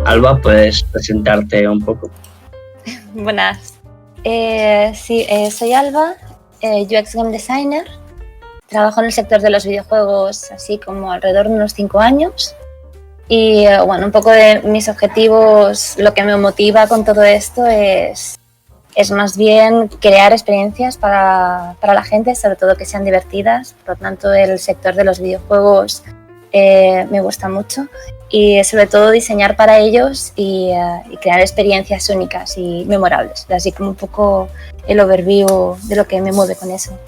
Alba, ¿puedes presentarte un poco? Buenas. Soy Alba, UX Game Designer. Trabajo en el sector de los videojuegos así como alrededor de unos 5 años. Y bueno, un poco de mis objetivos, lo que me motiva con todo esto es más bien crear experiencias para la gente, sobre todo que sean divertidas. Por lo tanto, el sector de los videojuegos me gusta mucho. Y sobre todo diseñar para ellos y crear experiencias únicas y memorables. Así como un poco el overview de lo que me mueve con eso.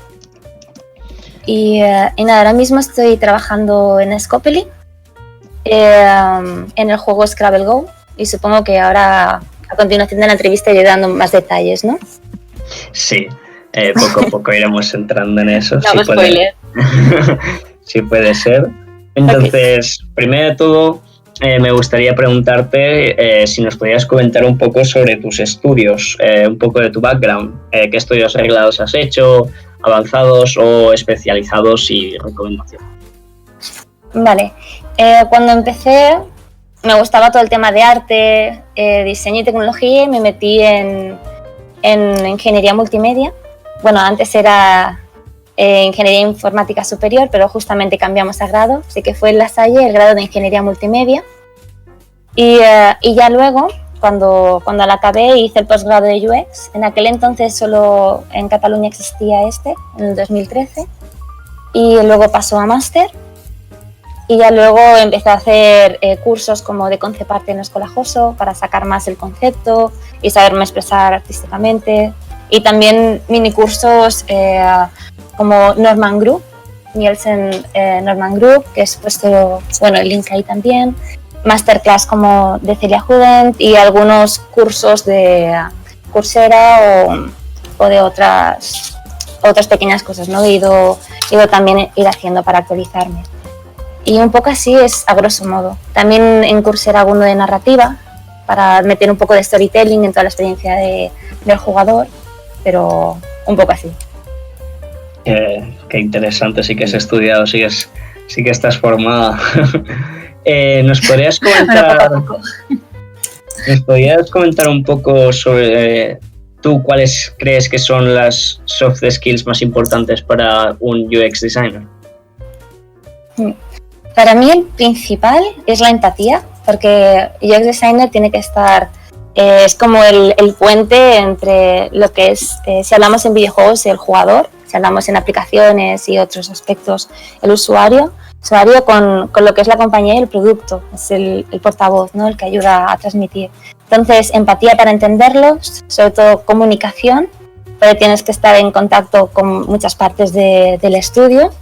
Y nada, ahora mismo estoy trabajando en Scopely, en el juego Scrabble Go. Y supongo que ahora, a continuación de la entrevista, iré dando más detalles, ¿no? Sí, poco a poco iremos entrando en eso. No, si spoiler. Sí puede ser. Entonces, primero de todo, me gustaría preguntarte si nos podrías comentar un poco sobre tus estudios, un poco de tu background, qué estudios reglados has hecho, avanzados o especializados y recomendación. Vale, cuando empecé me gustaba todo el tema de arte, diseño y tecnología y me metí en ingeniería multimedia. Bueno, antes era ingeniería informática superior, pero justamente cambiamos a grado, así que fue en La Salle el grado de ingeniería multimedia. Y ya luego, cuando la acabé, hice el posgrado de UX. En aquel entonces solo en Cataluña existía en el 2013. Y luego pasó a máster. Y ya luego empecé a hacer cursos como de concept art en Escolajoso para sacar más el concepto y saberme expresar artísticamente. Y también minicursos como Norman Group, Nielsen Norman Group, que es puesto, bueno, el link ahí también. Masterclass como de Celia Judent y algunos cursos de Coursera o de otras pequeñas cosas, ¿no? He ido también ir haciendo para actualizarme. Y un poco así es a grosso modo. También en Coursera hago uno de narrativa para meter un poco de storytelling en toda la experiencia del jugador, pero un poco así. Qué interesante, sí que has estudiado, sí que estás formada. ¿Nos podrías comentar un poco sobre tú cuáles crees que son las soft skills más importantes para un UX designer? Para mí el principal es la empatía, porque UX designer tiene que estar, es como el puente entre lo que es, si hablamos en videojuegos, el jugador, si hablamos en aplicaciones y otros aspectos, el usuario con lo que es la compañía y el producto, es el portavoz, ¿no? El que ayuda a transmitir. Entonces, empatía para entenderlos, sobre todo comunicación, porque tienes que estar en contacto con muchas partes del estudio.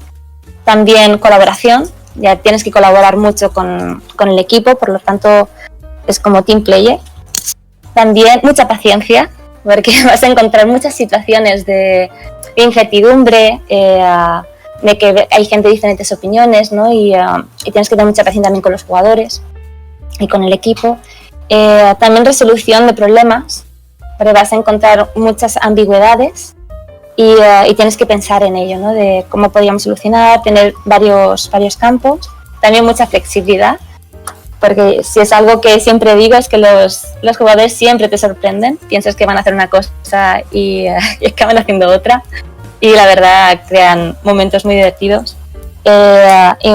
También colaboración, ya tienes que colaborar mucho con el equipo, por lo tanto es como team player. También mucha paciencia, porque vas a encontrar muchas situaciones de incertidumbre, de que hay gente de diferentes opiniones, ¿no? Y tienes que tener mucha paciencia también con los jugadores y con el equipo. También resolución de problemas, porque vas a encontrar muchas ambigüedades y tienes que pensar en ello, ¿no? De cómo podríamos solucionar, tener varios campos. También mucha flexibilidad, porque si es algo que siempre digo es que los jugadores siempre te sorprenden. Piensas que van a hacer una cosa y acaban haciendo otra. Y la verdad crean momentos muy divertidos. Y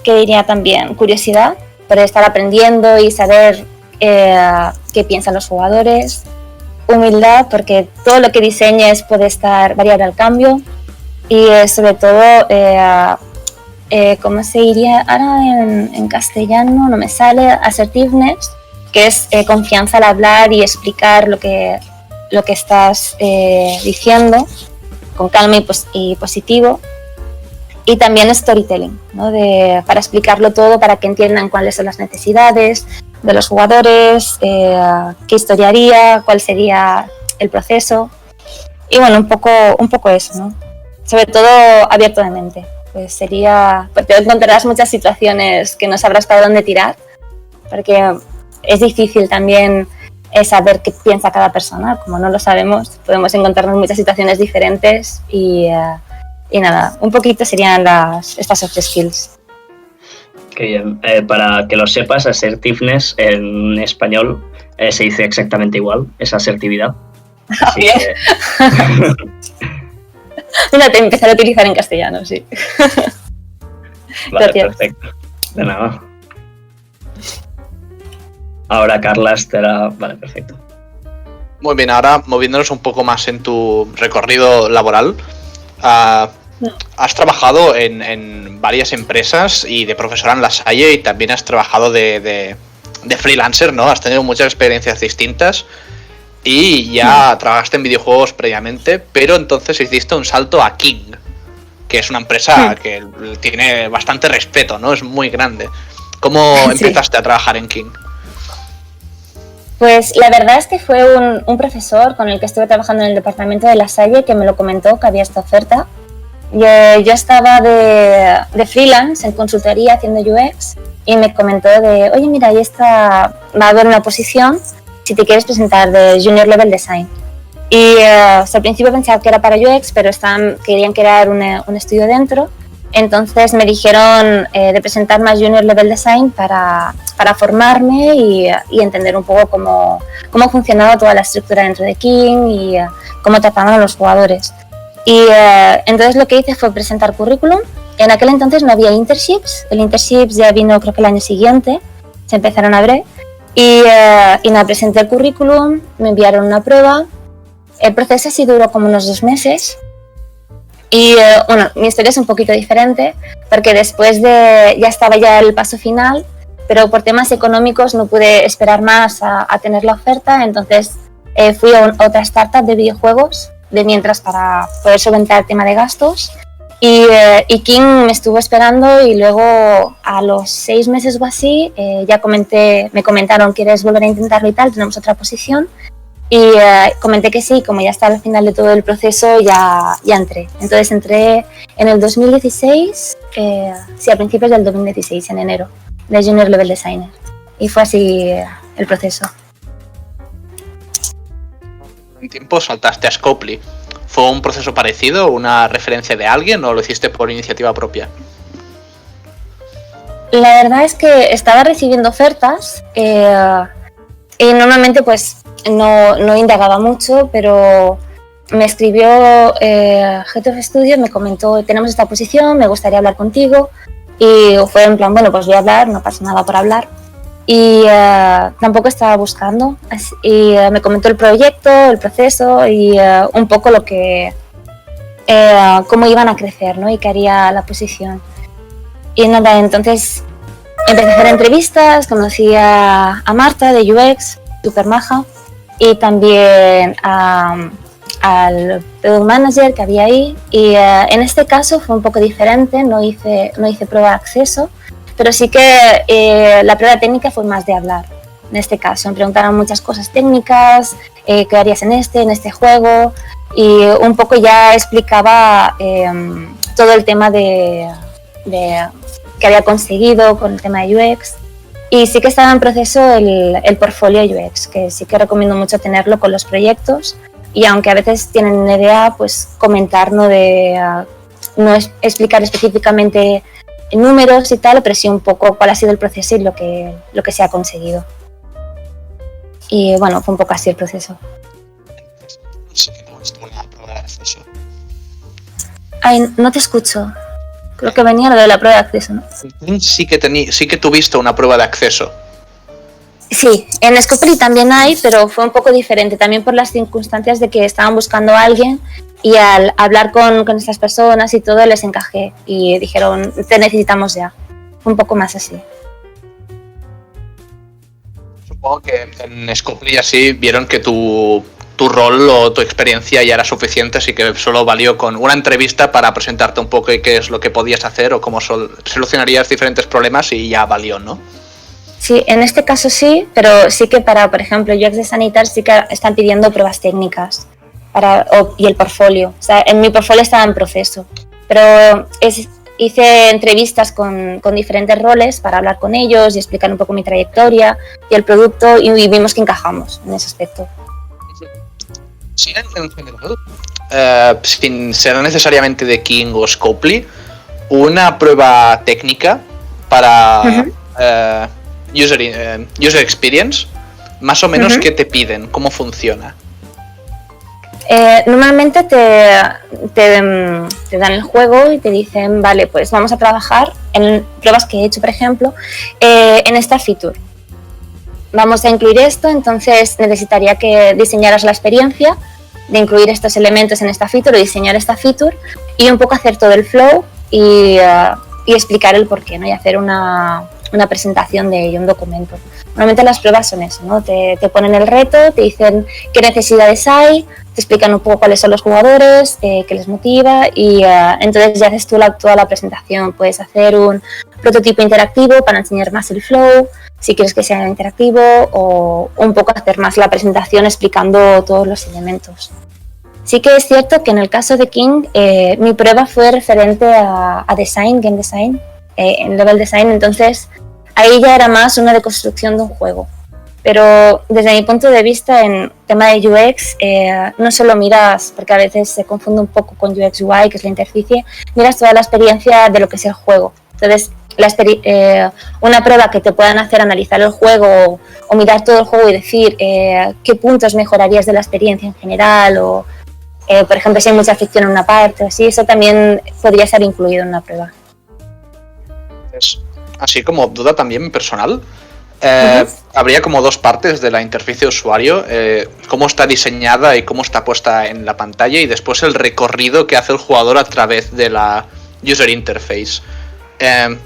que diría también curiosidad, por estar aprendiendo y saber qué piensan los jugadores. Humildad, porque todo lo que diseñes puede estar variable al cambio. Y sobre todo, ¿cómo se diría ahora en castellano? No me sale. Assertiveness, que es confianza al hablar y explicar lo que estás diciendo con calma y positivo. Y también storytelling, ¿no? Para explicarlo todo, para que entiendan cuáles son las necesidades de los jugadores, qué historia haría, cuál sería el proceso. Y bueno, un poco eso, ¿no? Sobre todo abierto de mente. Pues porque encontrarás muchas situaciones que no sabrás para dónde tirar, porque es difícil también saber qué piensa cada persona. Como no lo sabemos, podemos encontrarnos en muchas situaciones diferentes y nada, un poquito serían estas soft skills. Qué bien. Para que lo sepas, assertiveness en español se dice exactamente igual, es asertividad. Así bien. Que... Mira, te empezaré a utilizar en castellano, sí. Vale, Gracias. perfecto. De nada. Ahora Carla estará... Vale, perfecto. Muy bien, ahora moviéndonos un poco más en tu recorrido laboral. Has trabajado en varias empresas y de profesora en La Salle, y también has trabajado de freelancer, ¿no? Has tenido muchas experiencias distintas y ya trabajaste en videojuegos previamente, pero entonces hiciste un salto a King, que es una empresa que tiene bastante respeto, ¿no? Es muy grande. ¿Cómo empezaste a trabajar en King? Pues la verdad es que fue un profesor con el que estuve trabajando en el departamento de La Salle que me lo comentó que había esta oferta. Yo estaba de freelance en consultoría haciendo UX y me comentó de, oye, mira, ahí va a haber una posición si te quieres presentar de Junior Level Design. Y al principio pensaba que era para UX, pero querían crear un estudio dentro. Entonces me dijeron de presentarme a Junior Level Design para formarme y entender un poco cómo funcionaba toda la estructura dentro de King y cómo trataban a los jugadores. Y entonces lo que hice fue presentar currículum. En aquel entonces no había internships. El internships ya vino creo que el año siguiente. Se empezaron a abrir. Y nada, presenté el currículum, me enviaron una prueba. El proceso sí duró como unos 2 meses. Y bueno, mi historia es un poquito diferente porque después ya estaba ya el paso final, pero por temas económicos no pude esperar más a tener la oferta. Entonces fui a otra startup de videojuegos de mientras para poder solventar el tema de gastos y King me estuvo esperando y luego a los 6 meses o así ya me comentaron, ¿quieres volver a intentarlo y tal? Tenemos otra posición y comenté que sí, como ya estaba al final de todo el proceso ya entré. Entonces entré en el 2016, sí, a principios del 2016, en enero, de Junior Level Designer, y fue así el proceso. Un tiempo saltaste a Scopely. ¿Fue un proceso parecido, una referencia de alguien, o lo hiciste por iniciativa propia? La verdad es que estaba recibiendo ofertas y normalmente pues no indagaba mucho, pero me escribió Head of Studio, me comentó, tenemos esta posición, me gustaría hablar contigo, y fue en plan, bueno, pues voy a hablar, no pasa nada por hablar. Y tampoco estaba buscando y me comentó el proyecto, el proceso y un poco cómo iban a crecer, ¿no? Y qué haría la posición. Y nada, entonces empecé a hacer entrevistas, conocí a Marta de UX, super maja, y también al product manager que había ahí. Y en este caso fue un poco diferente, no hice prueba de acceso, pero sí que la prueba técnica fue más de hablar. En este caso me preguntaron muchas cosas técnicas, qué harías en este juego, y un poco ya explicaba todo el tema de que había conseguido con el tema de UX. Y sí que estaba en proceso el portfolio UX, que sí que recomiendo mucho tenerlo con los proyectos, y aunque a veces tienen idea, pues comentar, no explicar específicamente números y tal, pero sí un poco cuál ha sido el proceso y lo que se ha conseguido. Y bueno, fue un poco así el proceso. Sí que tuviste una prueba de acceso. Ay, no te escucho. Creo que venía lo de la prueba de acceso, ¿no? Sí que tuviste una prueba de acceso. Sí, en Scopely también hay, pero fue un poco diferente, también por las circunstancias de que estaban buscando a alguien y al hablar con estas personas y todo les encajé y dijeron, te necesitamos ya. Fue un poco más así. Supongo que en Scopely así vieron que tu rol o tu experiencia ya era suficiente, así que solo valió con una entrevista para presentarte un poco y qué es lo que podías hacer o cómo solucionarías diferentes problemas, y ya valió, ¿no? Sí, en este caso sí, pero sí que para, por ejemplo, UX de Sanitar sí que están pidiendo pruebas técnicas y el portfolio. O sea, en mi portfolio estaba en proceso, pero hice entrevistas con diferentes roles para hablar con ellos y explicar un poco mi trayectoria y el producto y vimos que encajamos en ese aspecto. Sí, en general, sin ser necesariamente de King o Scopely, una prueba técnica para user experience, más o menos, ¿qué te piden? ¿Cómo funciona? Normalmente te dan el juego y te dicen, vale, pues vamos a trabajar en pruebas que he hecho, por ejemplo, en esta feature. Vamos a incluir esto, entonces necesitaría que diseñaras la experiencia de incluir estos elementos en esta feature o diseñar esta feature y un poco hacer todo el flow y explicar el porqué, ¿no? Y hacer una presentación de ello, un documento. Normalmente las pruebas son eso, ¿no? Te ponen el reto, te dicen qué necesidades hay, te explican un poco cuáles son los jugadores, qué les motiva y entonces ya haces tú toda la presentación. Puedes hacer un prototipo interactivo para enseñar más el flow, si quieres que sea interactivo, o un poco hacer más la presentación explicando todos los elementos. Sí que es cierto que en el caso de King, mi prueba fue referente a design, game design, en level design, entonces ahí ya era más una deconstrucción de un juego. Pero desde mi punto de vista en tema de UX, no solo miras, porque a veces se confunde un poco con UX UI, que es la interficie, miras toda la experiencia de lo que es el juego. Entonces, una prueba que te puedan hacer analizar el juego o mirar todo el juego y decir qué puntos mejorarías de la experiencia en general o, por ejemplo, si hay mucha fricción en una parte o así, eso también podría ser incluido en una prueba. Así como duda también personal, habría como dos partes de la interfaz de usuario, cómo está diseñada y cómo está puesta en la pantalla y después el recorrido que hace el jugador a través de la user interface.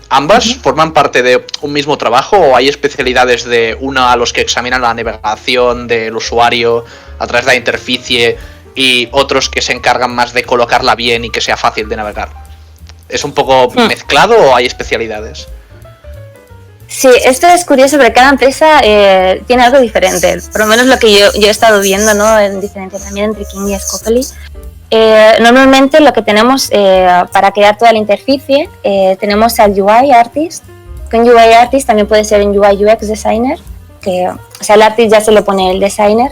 ¿Ambas forman parte de un mismo trabajo o hay especialidades de una a los que examinan la navegación del usuario a través de la interficie y otros que se encargan más de colocarla bien y que sea fácil de navegar? ¿Es un poco mezclado o hay especialidades? Sí, esto es curioso porque cada empresa tiene algo diferente. Por lo menos lo que yo he estado viendo, ¿no? En diferencia también entre King y Scopely. Normalmente lo que tenemos para crear toda la interficie, tenemos al UI Artist. Con UI Artist también puede ser un UI UX Designer, que, o sea, el Artist ya se lo pone el Designer,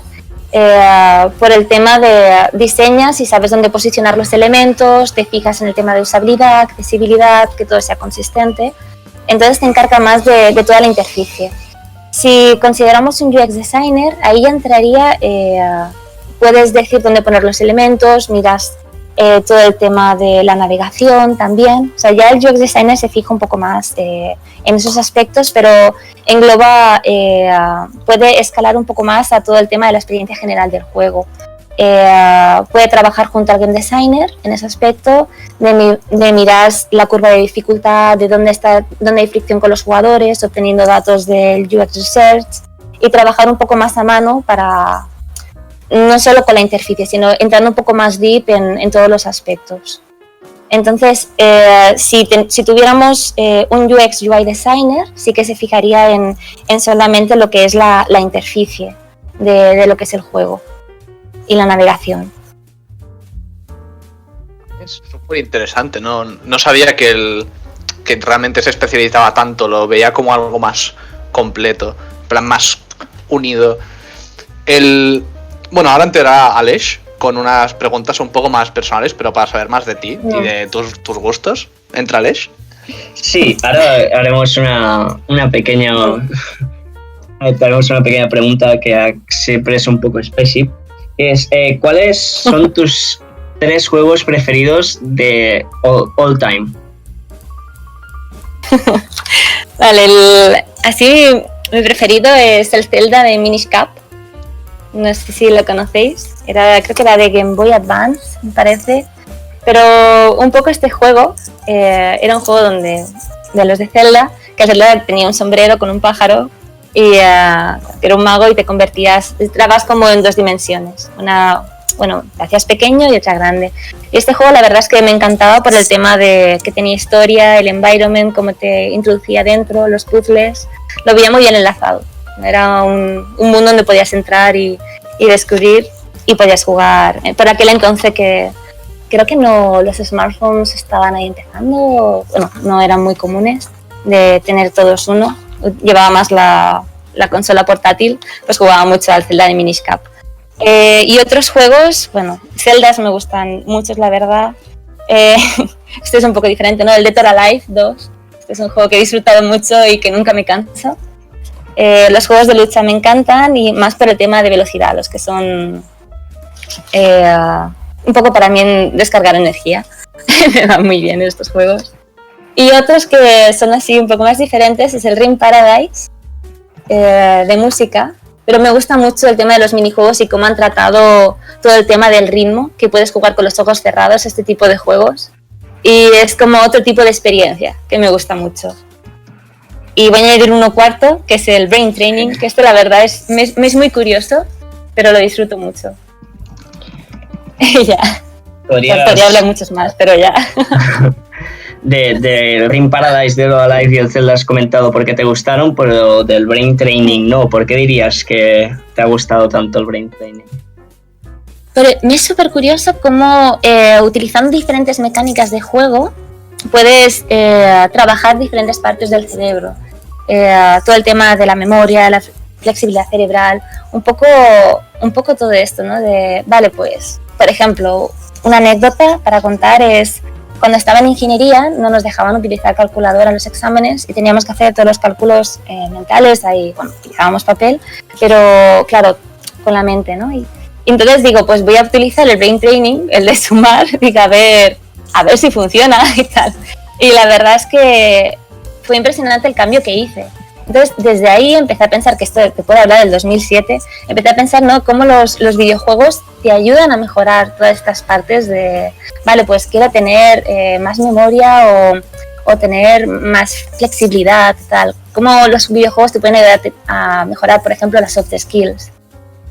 por el tema de diseñas y sabes dónde posicionar los elementos, te fijas en el tema de usabilidad, accesibilidad, que todo sea consistente. Entonces te encarga más de toda la interficie. Si consideramos un UX Designer, ahí ya entraría, puedes decir dónde poner los elementos, miras todo el tema de la navegación también. O sea, ya el UX Designer se fija un poco más en esos aspectos, pero engloba, puede escalar un poco más a todo el tema de la experiencia general del juego. Puede trabajar junto al game designer en ese aspecto de mirar la curva de dificultad, de dónde hay fricción con los jugadores, obteniendo datos del UX Research y trabajar un poco más a mano para no solo con la interficie, sino entrando un poco más deep en todos los aspectos. Entonces, si tuviéramos un UX UI designer, sí que se fijaría en solamente lo que es la interficie de lo que es el juego y la navegación. Es súper interesante, no sabía que realmente se especializaba tanto, lo veía como algo más completo, en plan más unido. Bueno, ahora entrará Aleix con unas preguntas un poco más personales, pero para saber más de ti y de tus gustos. ¿Entra Aleix? Sí, ahora haremos una pequeña pregunta que siempre es un poco específica. ¿Cuáles son tus 3 juegos preferidos de all time? Vale, así mi preferido es el Zelda de Minish Cap. No sé si lo conocéis. Creo que era de Game Boy Advance, me parece. Pero un poco este juego era un juego de los de Zelda, que Zelda tenía un sombrero con un pájaro y era un mago y te entrabas como en 2 dimensiones. Te hacías pequeño y otra grande. Y este juego la verdad es que me encantaba por el tema de que tenía historia, el environment, cómo te introducía dentro, los puzzles. Lo veía muy bien enlazado. Era un mundo donde podías entrar y descubrir y podías jugar. Por aquel entonces que creo que no, los smartphones estaban ahí empezando, bueno, no eran muy comunes de tener todos uno. Llevaba más la consola portátil, pues jugaba mucho al Zelda de Minish Cap. Y otros juegos, bueno, Zeldas me gustan muchos, la verdad. Este es un poco diferente, ¿no? El Dead or Alive 2. Este es un juego que he disfrutado mucho y que nunca me canso. Los juegos de lucha me encantan y más por el tema de velocidad, los que son un poco para mí descargar energía. Me van muy bien estos juegos. Y otros que son así un poco más diferentes es el Ring Paradise de música, pero me gusta mucho el tema de los minijuegos y cómo han tratado todo el tema del ritmo, que puedes jugar con los ojos cerrados, este tipo de juegos. Y es como otro tipo de experiencia que me gusta mucho. Y voy a añadir uno cuarto, que es el Brain Training, que esto la verdad me es muy curioso, pero lo disfruto mucho. Ya. Podría hablar muchos más, pero ya. De Ring Paradise, Dead or Alive y el Zelda has comentado por qué te gustaron, pero del Brain Training no. ¿Por qué dirías que te ha gustado tanto el Brain Training? Pero me es súper curioso cómo utilizando diferentes mecánicas de juego puedes trabajar diferentes partes del cerebro. Todo el tema de la memoria, la flexibilidad cerebral, un poco todo esto, ¿no? Vale, pues, por ejemplo, una anécdota para contar es cuando estaba en ingeniería no nos dejaban utilizar calculadora en los exámenes y teníamos que hacer todos los cálculos mentales, ahí, bueno, utilizábamos papel, pero claro, con la mente, ¿no? Y entonces digo, pues voy a utilizar el Brain Training, el de sumar, digo, a ver si funciona y tal. Y la verdad es que fue impresionante el cambio que hice. Entonces, desde ahí empecé a pensar, que esto te puedo hablar del 2007, empecé a pensar, ¿no?, cómo los videojuegos te ayudan a mejorar todas estas partes de, vale, pues quiero tener más memoria o tener más flexibilidad, tal. Cómo los videojuegos te pueden ayudar a mejorar, por ejemplo, las soft skills.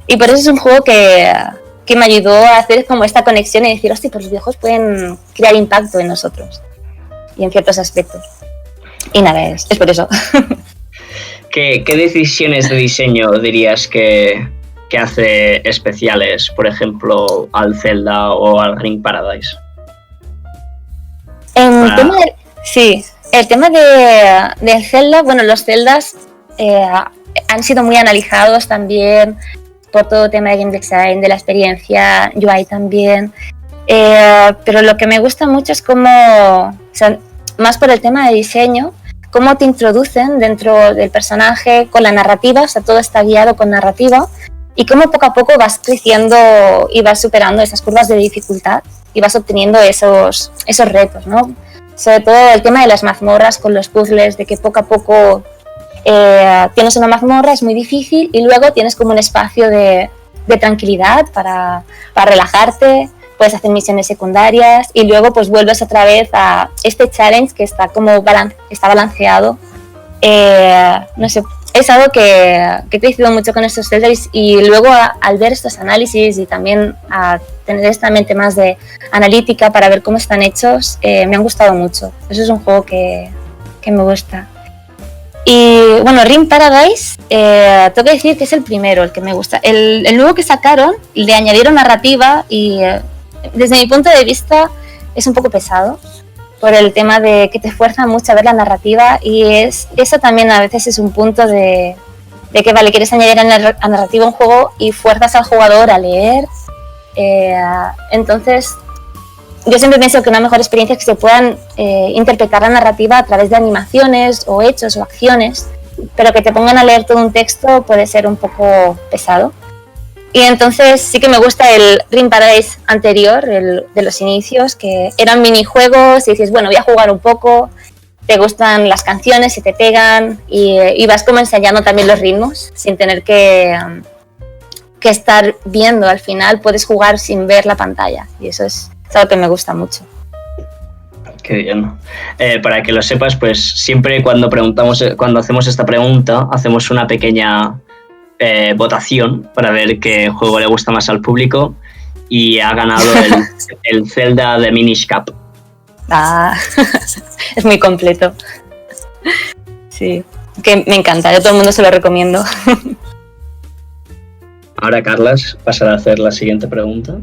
Y por eso es un juego que me ayudó a hacer como esta conexión y decir, hostia, pues los videojuegos pueden crear impacto en nosotros y en ciertos aspectos. Y nada, es por eso. ¿Qué decisiones de diseño dirías que hace especiales, por ejemplo, al Zelda o al Ring Paradise? El tema del Zelda, bueno, los Zeldas han sido muy analizados también por todo el tema de game design, de la experiencia, UI también, pero lo que me gusta mucho es cómo, o sea, más por el tema de diseño, cómo te introducen dentro del personaje con la narrativa, o sea, todo está guiado con narrativa, y cómo poco a poco vas creciendo y vas superando esas curvas de dificultad y vas obteniendo esos retos, ¿no? Sobre todo el tema de las mazmorras con los puzzles, de que poco a poco tienes una mazmorra, es muy difícil, y luego tienes como un espacio de tranquilidad para relajarte, puedes hacer misiones secundarias y luego pues vuelves otra vez a este challenge que está como está balanceado. No sé, es algo que he crecido mucho con estos Zeldas, y luego al ver estos análisis y también a tener esta mente más de analítica para ver cómo están hechos, me han gustado mucho. Eso es un juego que me gusta. Y bueno, Ring Paradise, tengo que decir que es el primero, el que me gusta. El nuevo que sacaron, le añadieron narrativa y desde mi punto de vista es un poco pesado por el tema de que te fuerza mucho a ver la narrativa, y eso también a veces es un punto de que, vale, quieres añadir a narrativa un juego y fuerzas al jugador a leer. Entonces, yo siempre pienso que una mejor experiencia es que se puedan interpretar la narrativa a través de animaciones o hechos o acciones, pero que te pongan a leer todo un texto puede ser un poco pesado. Y entonces sí que me gusta el Ring Paradise anterior, el de los inicios, que eran minijuegos y dices, bueno, voy a jugar un poco, te gustan las canciones, se te pegan y vas como enseñando también los ritmos sin tener que estar viendo. Al final puedes jugar sin ver la pantalla, y eso es algo que me gusta mucho. Qué bien. Para que lo sepas, pues siempre cuando hacemos esta pregunta, hacemos una pequeña votación para ver qué juego le gusta más al público, y ha ganado el Zelda de Minish Cap. Es muy completo. Sí, que me encanta, yo a todo el mundo se lo recomiendo. Ahora Carlas pasará a hacer la siguiente pregunta.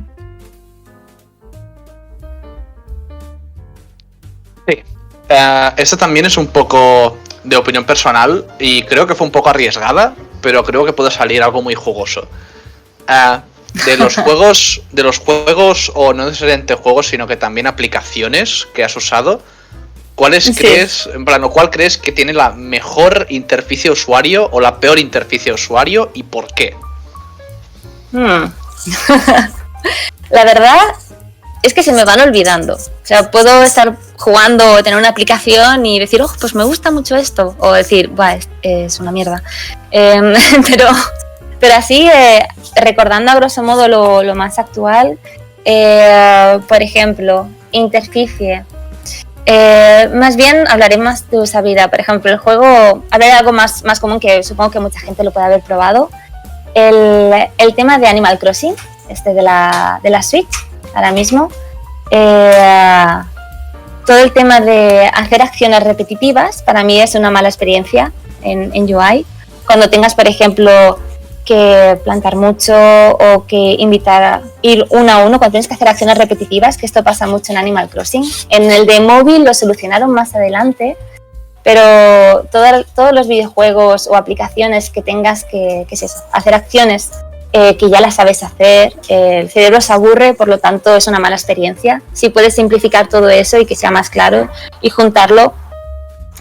Sí. Esta también es un poco de opinión personal y creo que fue un poco arriesgada, pero creo que puede salir algo muy jugoso. De los juegos, o no necesariamente juegos, sino que también aplicaciones que has usado, ¿cuáles crees, en plan, cuál crees que tiene la mejor interfaz de usuario o la peor interfaz de usuario y por qué? La verdad es que se me van olvidando. O sea, puedo estar jugando o tener una aplicación y decir, pues me gusta mucho esto. O decir, es una mierda. Pero así, recordando a grosso modo lo más actual, por ejemplo, interficie. Más bien hablaré más de usabilidad. Por ejemplo, el juego, hablaré de algo más común que supongo que mucha gente lo puede haber probado. El tema de Animal Crossing, de la Switch, ahora mismo. Todo el tema de hacer acciones repetitivas, para mí es una mala experiencia en UI. Cuando tengas, por ejemplo, que plantar mucho o que invitar a ir uno a uno, cuando tienes que hacer acciones repetitivas, que esto pasa mucho en Animal Crossing. En el de móvil lo solucionaron más adelante, pero todos los videojuegos o aplicaciones que tengas que es eso, hacer acciones que ya las sabes hacer, el cerebro se aburre, por lo tanto es una mala experiencia. Si puedes simplificar todo eso y que sea más claro y juntarlo,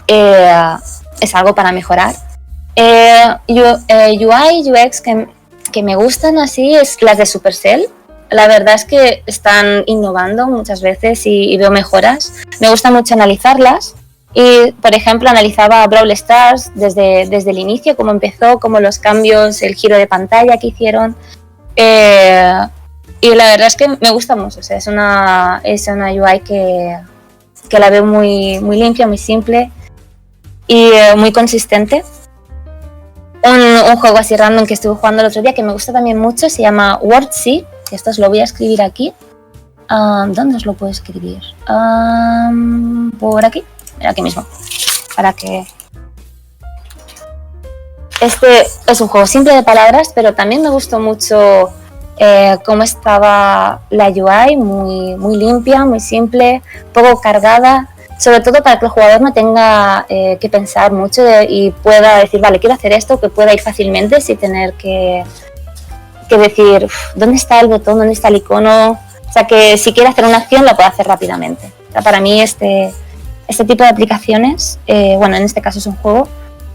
es algo para mejorar. UI, UX que me gustan así es las de Supercell. La verdad es que están innovando muchas veces y veo mejoras. Me gusta mucho analizarlas y, por ejemplo, analizaba Brawl Stars desde el inicio, cómo empezó, cómo los cambios, el giro de pantalla que hicieron. Y la verdad es que me gusta mucho. O sea, es una UI que la veo muy, muy limpia, muy simple y muy consistente. Un juego así random que estuve jugando el otro día que me gusta también mucho se llama Wordsea. Esto os lo voy a escribir aquí. ¿Dónde os lo puedo escribir? Por aquí. Aquí mismo. Para que... Este es un juego simple de palabras, pero también me gustó mucho cómo estaba la UI, muy, muy limpia, muy simple, poco cargada. Sobre todo para que el jugador no tenga que pensar mucho y pueda decir, vale, quiero hacer esto, que pueda ir fácilmente sin tener que decir, ¿dónde está el botón? ¿Dónde está el icono? O sea, que si quiere hacer una acción, la puede hacer rápidamente. O sea, para mí este tipo de aplicaciones, bueno, en este caso es un juego,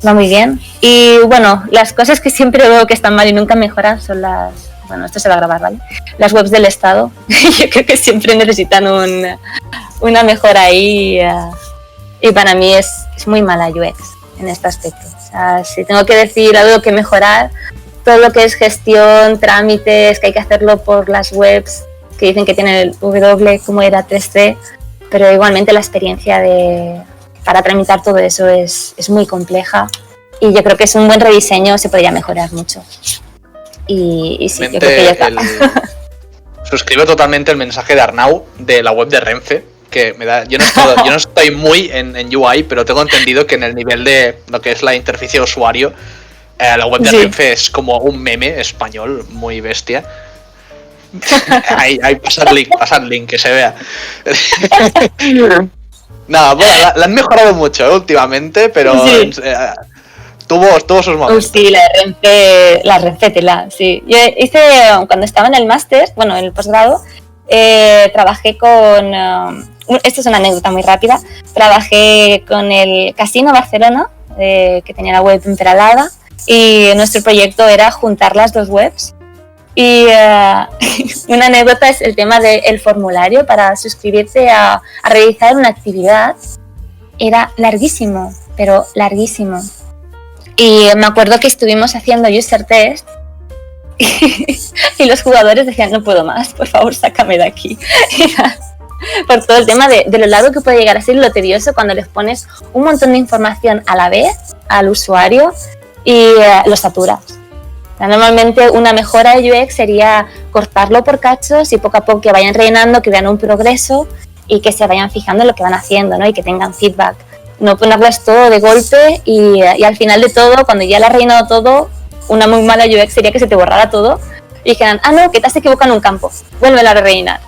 va muy bien. Y bueno, las cosas que siempre veo que están mal y nunca mejoran son las... Bueno, esto se va a grabar, ¿vale? Las webs del Estado. Yo creo que siempre necesitan una mejora ahí y para mí es muy mala UX en este aspecto. O sea, si tengo que decir algo que mejorar, todo lo que es gestión, trámites, que hay que hacerlo por las webs que dicen que tienen el W, como era 3C, pero igualmente la experiencia para tramitar todo eso es muy compleja y yo creo que es un buen rediseño, se podría mejorar mucho. Y sí, yo creo que ya está. Suscribo totalmente el mensaje de Arnau de la web de Renfe, que me da. Yo no estoy muy en UI, pero tengo entendido que en el nivel de lo que es la interfaz de usuario, la web de Renfe es como un meme español muy bestia. Ahí pasa el link, que se vea. Nada, bueno, la han mejorado mucho últimamente, pero tuvo sus momentos. Sí, la Renfe tela, sí. Yo hice, cuando estaba en el máster, bueno, en el posgrado, trabajé con... esto es una anécdota muy rápida. Trabajé con el Casino Barcelona, que tenía la web emperalada, y nuestro proyecto era juntar las dos webs. Y una anécdota es el tema del formulario para suscribirte a realizar una actividad. Era larguísimo, pero larguísimo. Y me acuerdo que estuvimos haciendo user test y los jugadores decían, no puedo más, por favor, sácame de aquí. Por todo el tema de lo largo que puede llegar a ser, lo tedioso cuando les pones un montón de información a la vez al usuario y lo saturas. Normalmente una mejora de UX sería cortarlo por cachos y poco a poco que vayan rellenando, que vean un progreso y que se vayan fijando en lo que van haciendo, ¿no? Y que tengan feedback. No ponerles todo de golpe y al final de todo, cuando ya lo has rellenado todo, una muy mala UX sería que se te borrara todo y dijeran, no, que te has equivocado en un campo, vuélvelo a rellenar.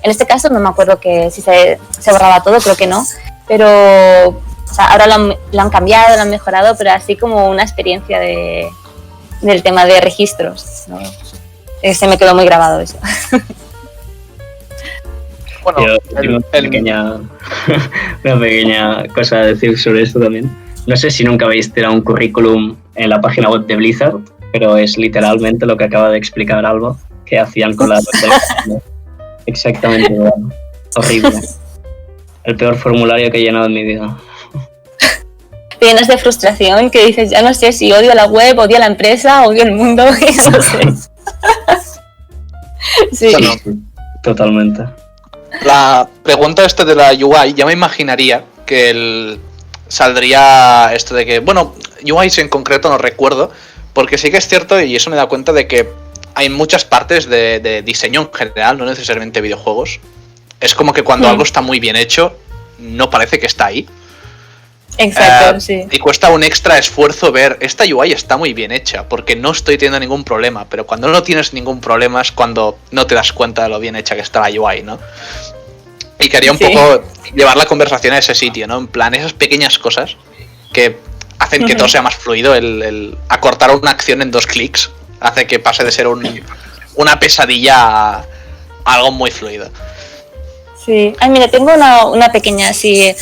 En este caso no me acuerdo que si se borraba todo, creo que no. pero o sea, ahora lo han cambiado, lo han mejorado, pero así como una experiencia del tema de registros, ¿no? Se me quedó muy grabado eso. Bueno, una pequeña cosa a decir sobre esto también. No sé si nunca habéis tirado un currículum en la página web de Blizzard, pero es literalmente lo que acaba de explicar Alba, que hacían con la exactamente igual. Horrible. El peor formulario que he llenado en mi vida. Te llenas de frustración, que dices, ya no sé si odio la web, odio la empresa, odio el mundo, y no sé. Sí. Bueno, totalmente. La pregunta esta de la UI, ya me imaginaría que saldría esto de que, bueno, UIs en concreto no recuerdo, porque sí que es cierto, y eso me da cuenta de que hay muchas partes de diseño en general, no necesariamente videojuegos. Es como que cuando algo está muy bien hecho, no parece que está ahí. Exacto, sí. Y cuesta un extra esfuerzo ver, esta UI está muy bien hecha, porque no estoy teniendo ningún problema, pero cuando no tienes ningún problema es cuando no te das cuenta de lo bien hecha que está la UI, ¿no? Y quería un poco llevar la conversación a ese sitio, ¿no? En plan, esas pequeñas cosas que hacen que todo sea más fluido, el acortar una acción en 2 clics hace que pase de ser una pesadilla a algo muy fluido. Sí. Ay, mira, tengo una pequeña, así,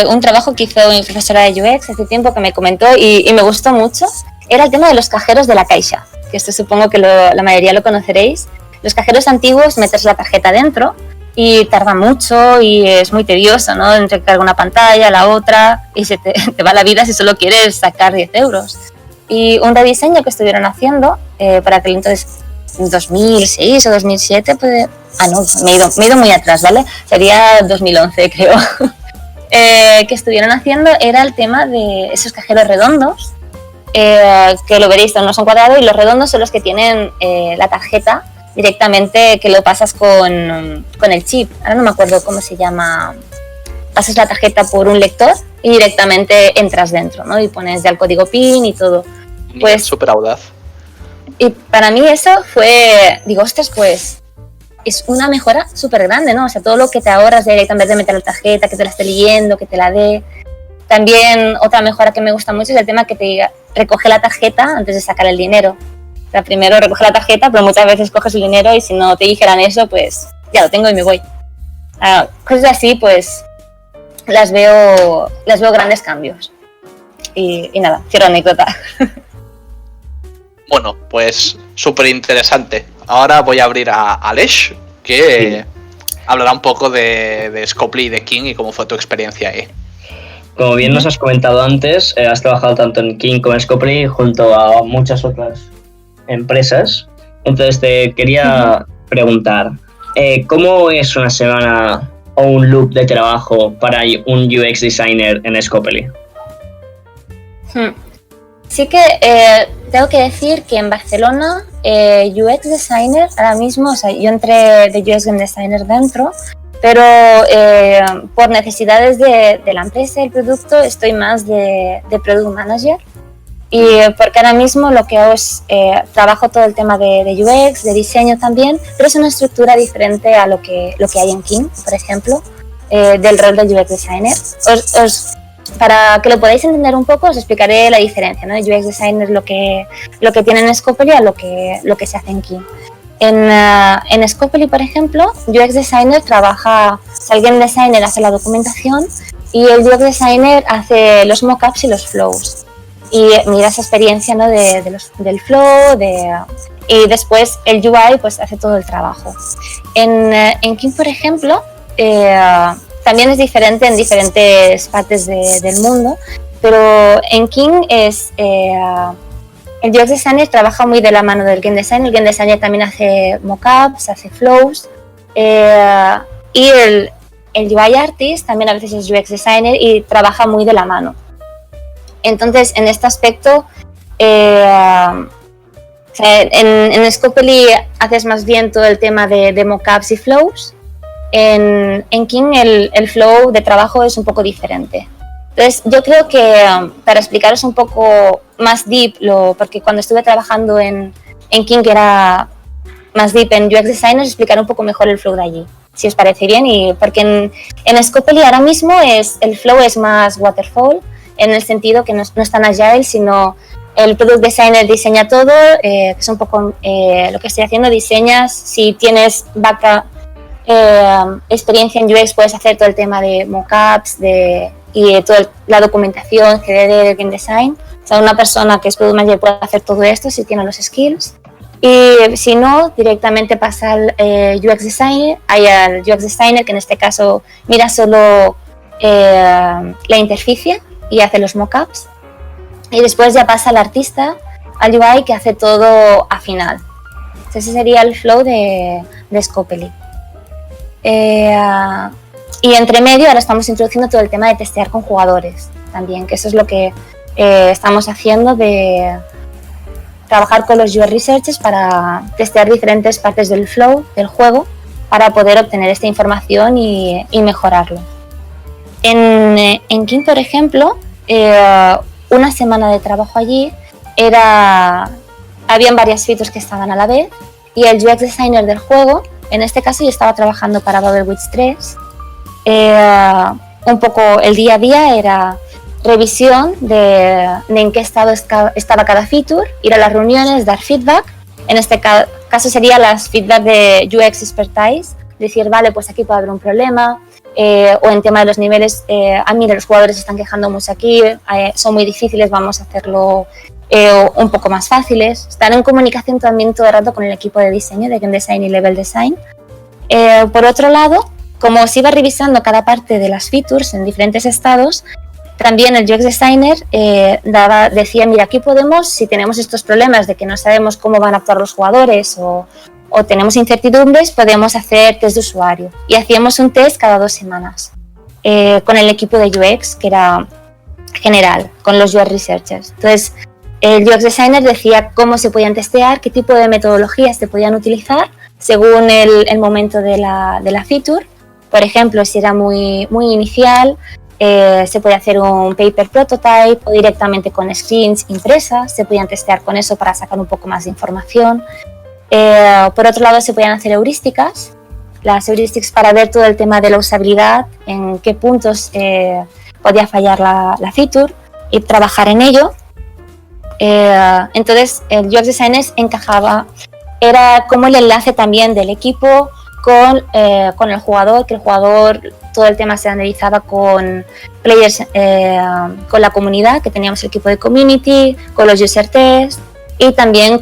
un trabajo que hizo mi profesora de UX hace tiempo que me comentó y me gustó mucho. Era el tema de los cajeros de la Caixa, que esto supongo que la mayoría lo conoceréis. Los cajeros antiguos metes la tarjeta dentro y tarda mucho y es muy tedioso, ¿no? Entre cargar una pantalla, la otra, y se te va la vida si solo quieres sacar 10 euros. Y un rediseño que estuvieron haciendo para aquel entonces, 2006 o 2007, pues, no, me he ido muy atrás, ¿vale? Sería 2011, creo. Que estuvieron haciendo era el tema de esos cajeros redondos, que lo veréis, no son cuadrados, y los redondos son los que tienen la tarjeta directamente, que lo pasas con el chip. Ahora no me acuerdo cómo se llama. Pasas la tarjeta por un lector y directamente entras dentro, ¿no? Y pones ya el código PIN y todo. Pues súper audaz. Y para mí eso fue, digo, ostras, pues es una mejora súper grande, ¿no? O sea, todo lo que te ahorras en vez de meter la tarjeta, que te la esté leyendo, que te la dé. También otra mejora que me gusta mucho es el tema que te diga, recoge la tarjeta antes de sacar el dinero. O sea, primero recoge la tarjeta, pero muchas veces coges el dinero y si no te dijeran eso, pues ya lo tengo y me voy. Cosas así, pues las veo grandes cambios. Y nada, cierro anécdota. Bueno, pues súper interesante. Ahora voy a abrir a Aleix, que hablará un poco de Scopely y de King y cómo fue tu experiencia ahí. Como bien nos has comentado antes, has trabajado tanto en King como en Scopely junto a muchas otras empresas. Entonces te quería preguntar, ¿cómo es una semana o un loop de trabajo para un UX designer en Scopely? Sí que tengo que decir que en Barcelona UX designer ahora mismo, o sea, yo entré de UX game designer dentro, pero por necesidades de la empresa y el producto estoy más de product manager, y porque ahora mismo lo que hago es trabajo todo el tema de UX, de diseño también, pero es una estructura diferente a lo que hay en King, por ejemplo, del rol de UX designer. Para que lo podáis entender un poco, os explicaré la diferencia, ¿no? UX designer lo que tiene en Scopely a lo que se hace en King. En Scopely, por ejemplo, UX designer trabaja, o sea, el game designer hace la documentación y el UX designer hace los mockups y los flows. Y mira esa experiencia, ¿no? del flow, y después el UI pues hace todo el trabajo. En King, por ejemplo, también es diferente en diferentes partes del mundo, pero en King el UX designer trabaja muy de la mano del game designer. El game designer también hace mockups, hace flows, y el UI artist también a veces es UX designer y trabaja muy de la mano. Entonces, en este aspecto, en Scopely haces más bien todo el tema de mockups y flows. En King el flow de trabajo es un poco diferente. Entonces yo creo que para explicaros un poco más deep, porque cuando estuve trabajando en King era más deep en UX Design, os explicaré un poco mejor el flow de allí. si os parece bien, y porque en Scopely ahora mismo el flow es más waterfall, en el sentido que no es tan agile, sino el product designer diseña todo, que es un poco lo que estoy haciendo, diseñas, si tienes experiencia en UX puedes hacer todo el tema de mockups y toda la documentación, GDD, de Game Design. O sea, una persona que es product manager puede hacer todo esto si tiene los skills. Y si no, directamente pasa al UX designer, que en este caso mira solo la interficie y hace los mockups. Y después ya pasa al artista, al UI, que hace todo a final. Entonces ese sería el flow de Scopely. Y entre medio ahora estamos introduciendo todo el tema de testear con jugadores también, que eso es lo que estamos haciendo, de trabajar con los UX researchers para testear diferentes partes del flow del juego para poder obtener esta información y mejorarlo. En King, por ejemplo, una semana de trabajo allí habían varias features que estaban a la vez, y el UX designer del juego, en este caso yo estaba trabajando para Bubble Witch 3, un poco el día a día era revisión de en qué estado estaba cada feature, ir a las reuniones, dar feedback. En este caso sería las feedback de UX expertise, decir, vale, pues aquí puede haber un problema, o en tema de los niveles, mira, los jugadores se están quejando mucho aquí, son muy difíciles, vamos a hacerlo un poco más fáciles. Estar en comunicación también todo el rato con el equipo de diseño, de Game Design y Level Design. Por otro lado, como se iba revisando cada parte de las features en diferentes estados, también el UX designer decía, mira, aquí podemos, si tenemos estos problemas de que no sabemos cómo van a actuar los jugadores o tenemos incertidumbres, podemos hacer test de usuario. Y hacíamos un test cada 2 semanas con el equipo de UX, que era general, con los UX researchers. Entonces, el UX designer decía cómo se podían testear, qué tipo de metodologías se podían utilizar según el momento de la feature. Por ejemplo, si era muy inicial, se puede hacer un paper prototype o directamente con screens impresas, se podían testear con eso para sacar un poco más de información. Por otro lado, se podían hacer heurísticas, las heuristics para ver todo el tema de la usabilidad, en qué puntos podía fallar la feature y trabajar en ello. Entonces, el UX designer encajaba, era como el enlace también del equipo con el jugador, que el jugador, todo el tema se analizaba con players, con la comunidad, que teníamos el equipo de community, con los user tests, y también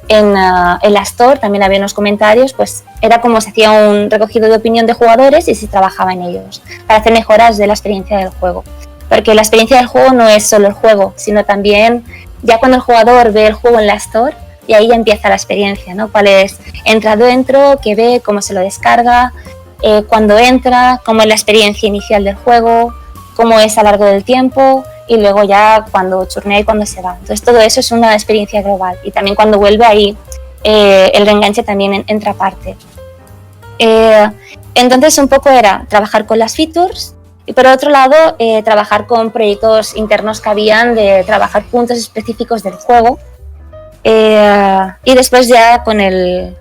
en la store también había unos comentarios, pues era como se hacía un recogido de opinión de jugadores y se trabajaba en ellos para hacer mejoras de la experiencia del juego. Porque la experiencia del juego no es solo el juego, sino también ya cuando el jugador ve el juego en la store, y ahí ya empieza la experiencia, ¿no? Cuál es, entra dentro, qué ve, cómo se lo descarga, cuando entra, cómo es la experiencia inicial del juego, cómo es a lo largo del tiempo, y luego ya cuando churnea y cuando se va. Entonces todo eso es una experiencia global, y también cuando vuelve ahí el reenganche también entra aparte. Entonces un poco era trabajar con las features, y por otro lado trabajar con proyectos internos que habían de trabajar puntos específicos del juego. Y después ya con el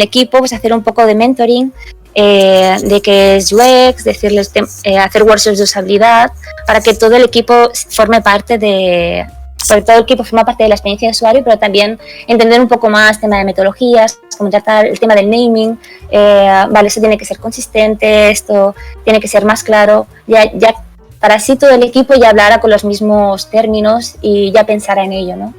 equipo pues hacer un poco de mentoring de qué es UX, decirles hacer workshops de usabilidad para que todo el equipo forme parte de la experiencia de usuario, pero también entender un poco más tema de metodologías, como tratar el tema del naming, vale, eso tiene que ser consistente, esto tiene que ser más claro, ya para así todo el equipo ya hablara con los mismos términos y ya pensara en ello, ¿no?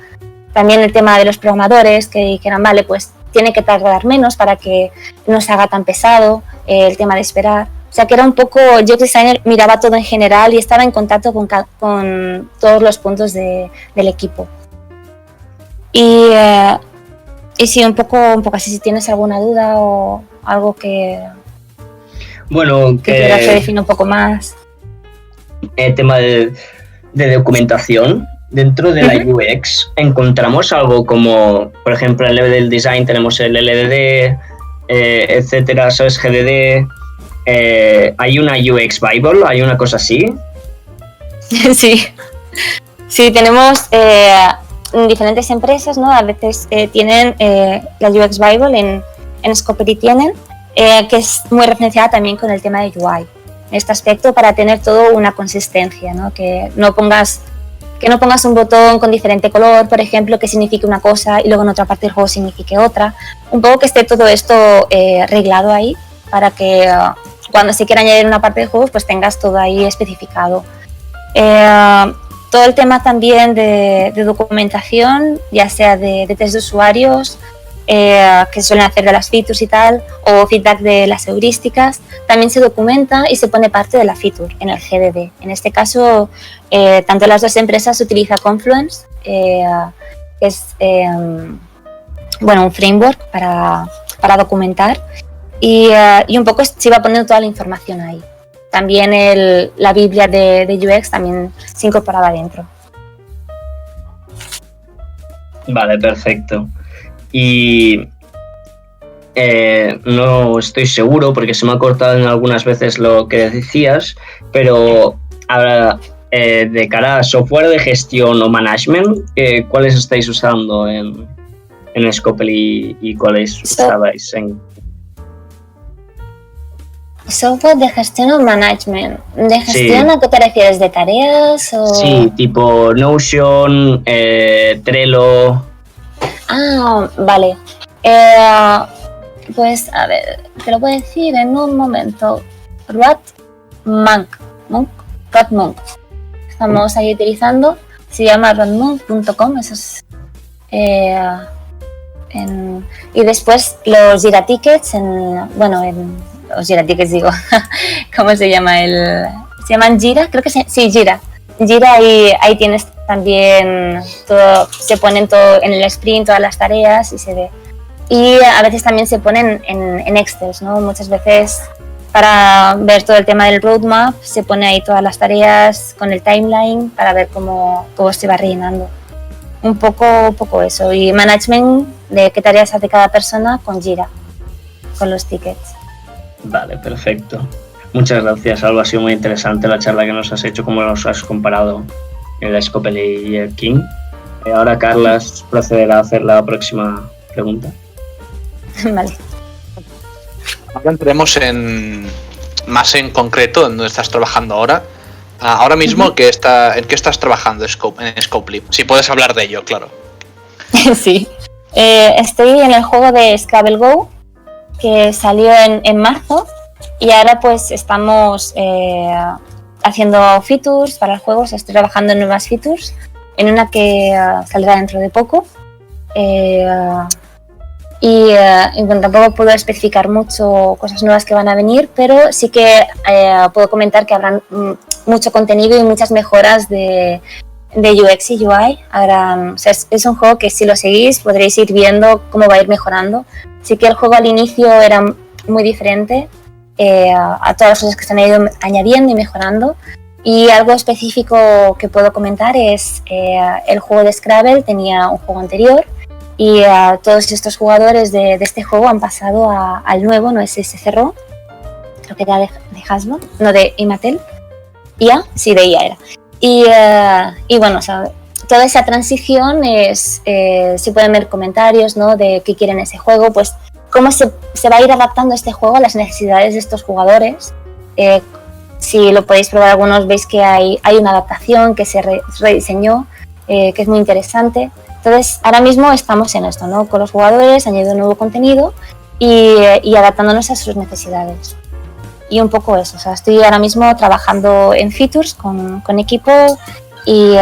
También el tema de los programadores, que dijeran, vale, pues tiene que tardar menos para que no se haga tan pesado, el tema de esperar. O sea, que era un poco, UX designer miraba todo en general y estaba en contacto con todos los puntos del equipo. Y sí, un poco así, si tienes alguna duda o algo que quieras que define un poco más. El tema de documentación. Dentro de la UX encontramos algo como, por ejemplo, en el level del design tenemos el LDD, etcétera, ¿sabes? GDD. ¿Hay una UX Bible? ¿Hay una cosa así? Sí, tenemos diferentes empresas, ¿no? A veces tienen la UX Bible, en Scopely tienen, que es muy referenciada también con el tema de UI. En este aspecto, para tener todo una consistencia, ¿no? Que no pongas un botón con diferente color, por ejemplo, que signifique una cosa y luego en otra parte del juego signifique otra. Un poco que esté todo esto reglado ahí para que cuando se quiera añadir una parte del juego, pues tengas todo ahí especificado. Todo el tema también de documentación, ya sea de test de usuarios, que suelen hacer de las features y tal, o feedback de las heurísticas, también se documenta y se pone parte de la feature en el GDD. En este caso, tanto las dos empresas utilizan Confluence, que es un framework para documentar, y un poco se va poniendo toda la información ahí. También la Biblia de UX también se incorporaba dentro. Vale, perfecto. Y no estoy seguro porque se me ha cortado en algunas veces lo que decías, pero ahora, de cara a software de gestión o management, ¿cuáles estáis usando en Scopely y cuáles usabais en...? Software de gestión o management. ¿De gestión a qué te refieres? ¿De tareas o...? Sí, tipo Notion, Trello... Ah, vale. Pues, a ver, te lo voy a decir en un momento. Rodmonk. Estamos ahí utilizando. Se llama rodmonk.com. Eso es... y después los Jira Tickets los Jira Tickets digo. ¿Cómo se llama? ¿Se llaman Jira? Creo que sí, Jira. Jira, y ahí tienes también todo, se ponen todo en el sprint, todas las tareas y se ve. Y a veces también se ponen en Excel, ¿no? Muchas veces para ver todo el tema del roadmap se pone ahí todas las tareas con el timeline para ver cómo se va rellenando. Un poco eso. Y management de qué tareas hace cada persona con Jira, con los tickets. Vale, perfecto. Muchas gracias, Alba. Ha sido muy interesante la charla que nos has hecho, cómo nos has comparado el Scopely y el King. Ahora Carlas procederá a hacer la próxima pregunta. Vale. Ahora entremos más en concreto en dónde estás trabajando ahora. Ahora mismo, ¿en qué estás trabajando en Scopely? Si puedes hablar de ello, claro. Sí. Estoy en el juego de Scrabble Go, que salió en marzo. Y ahora pues estamos haciendo features para el juego. Estoy trabajando en nuevas features, en una que saldrá dentro de poco. Bueno, tampoco puedo especificar mucho cosas nuevas que van a venir, pero sí que puedo comentar que habrá mucho contenido y muchas mejoras de UX y UI. Es un juego que si lo seguís podréis ir viendo cómo va a ir mejorando. Sí que el juego al inicio era muy diferente a todas las cosas que se han ido añadiendo y mejorando. Y algo específico que puedo comentar es el juego de Scrabble tenía un juego anterior y todos estos jugadores de este juego han pasado al nuevo, no ese se cerró, creo que era de Hasbro, no de Imatel, IA, sí, de IA era. Y bueno, o sea, toda esa transición se pueden ver comentarios, ¿no?, de qué quieren ese juego, pues cómo se va a ir adaptando este juego a las necesidades de estos jugadores. Si lo podéis probar algunos, veis que hay una adaptación que se rediseñó, que es muy interesante. Entonces, ahora mismo estamos en esto, ¿no?, con los jugadores, añadiendo nuevo contenido y adaptándonos a sus necesidades. Y un poco eso, o sea, estoy ahora mismo trabajando en features con equipo y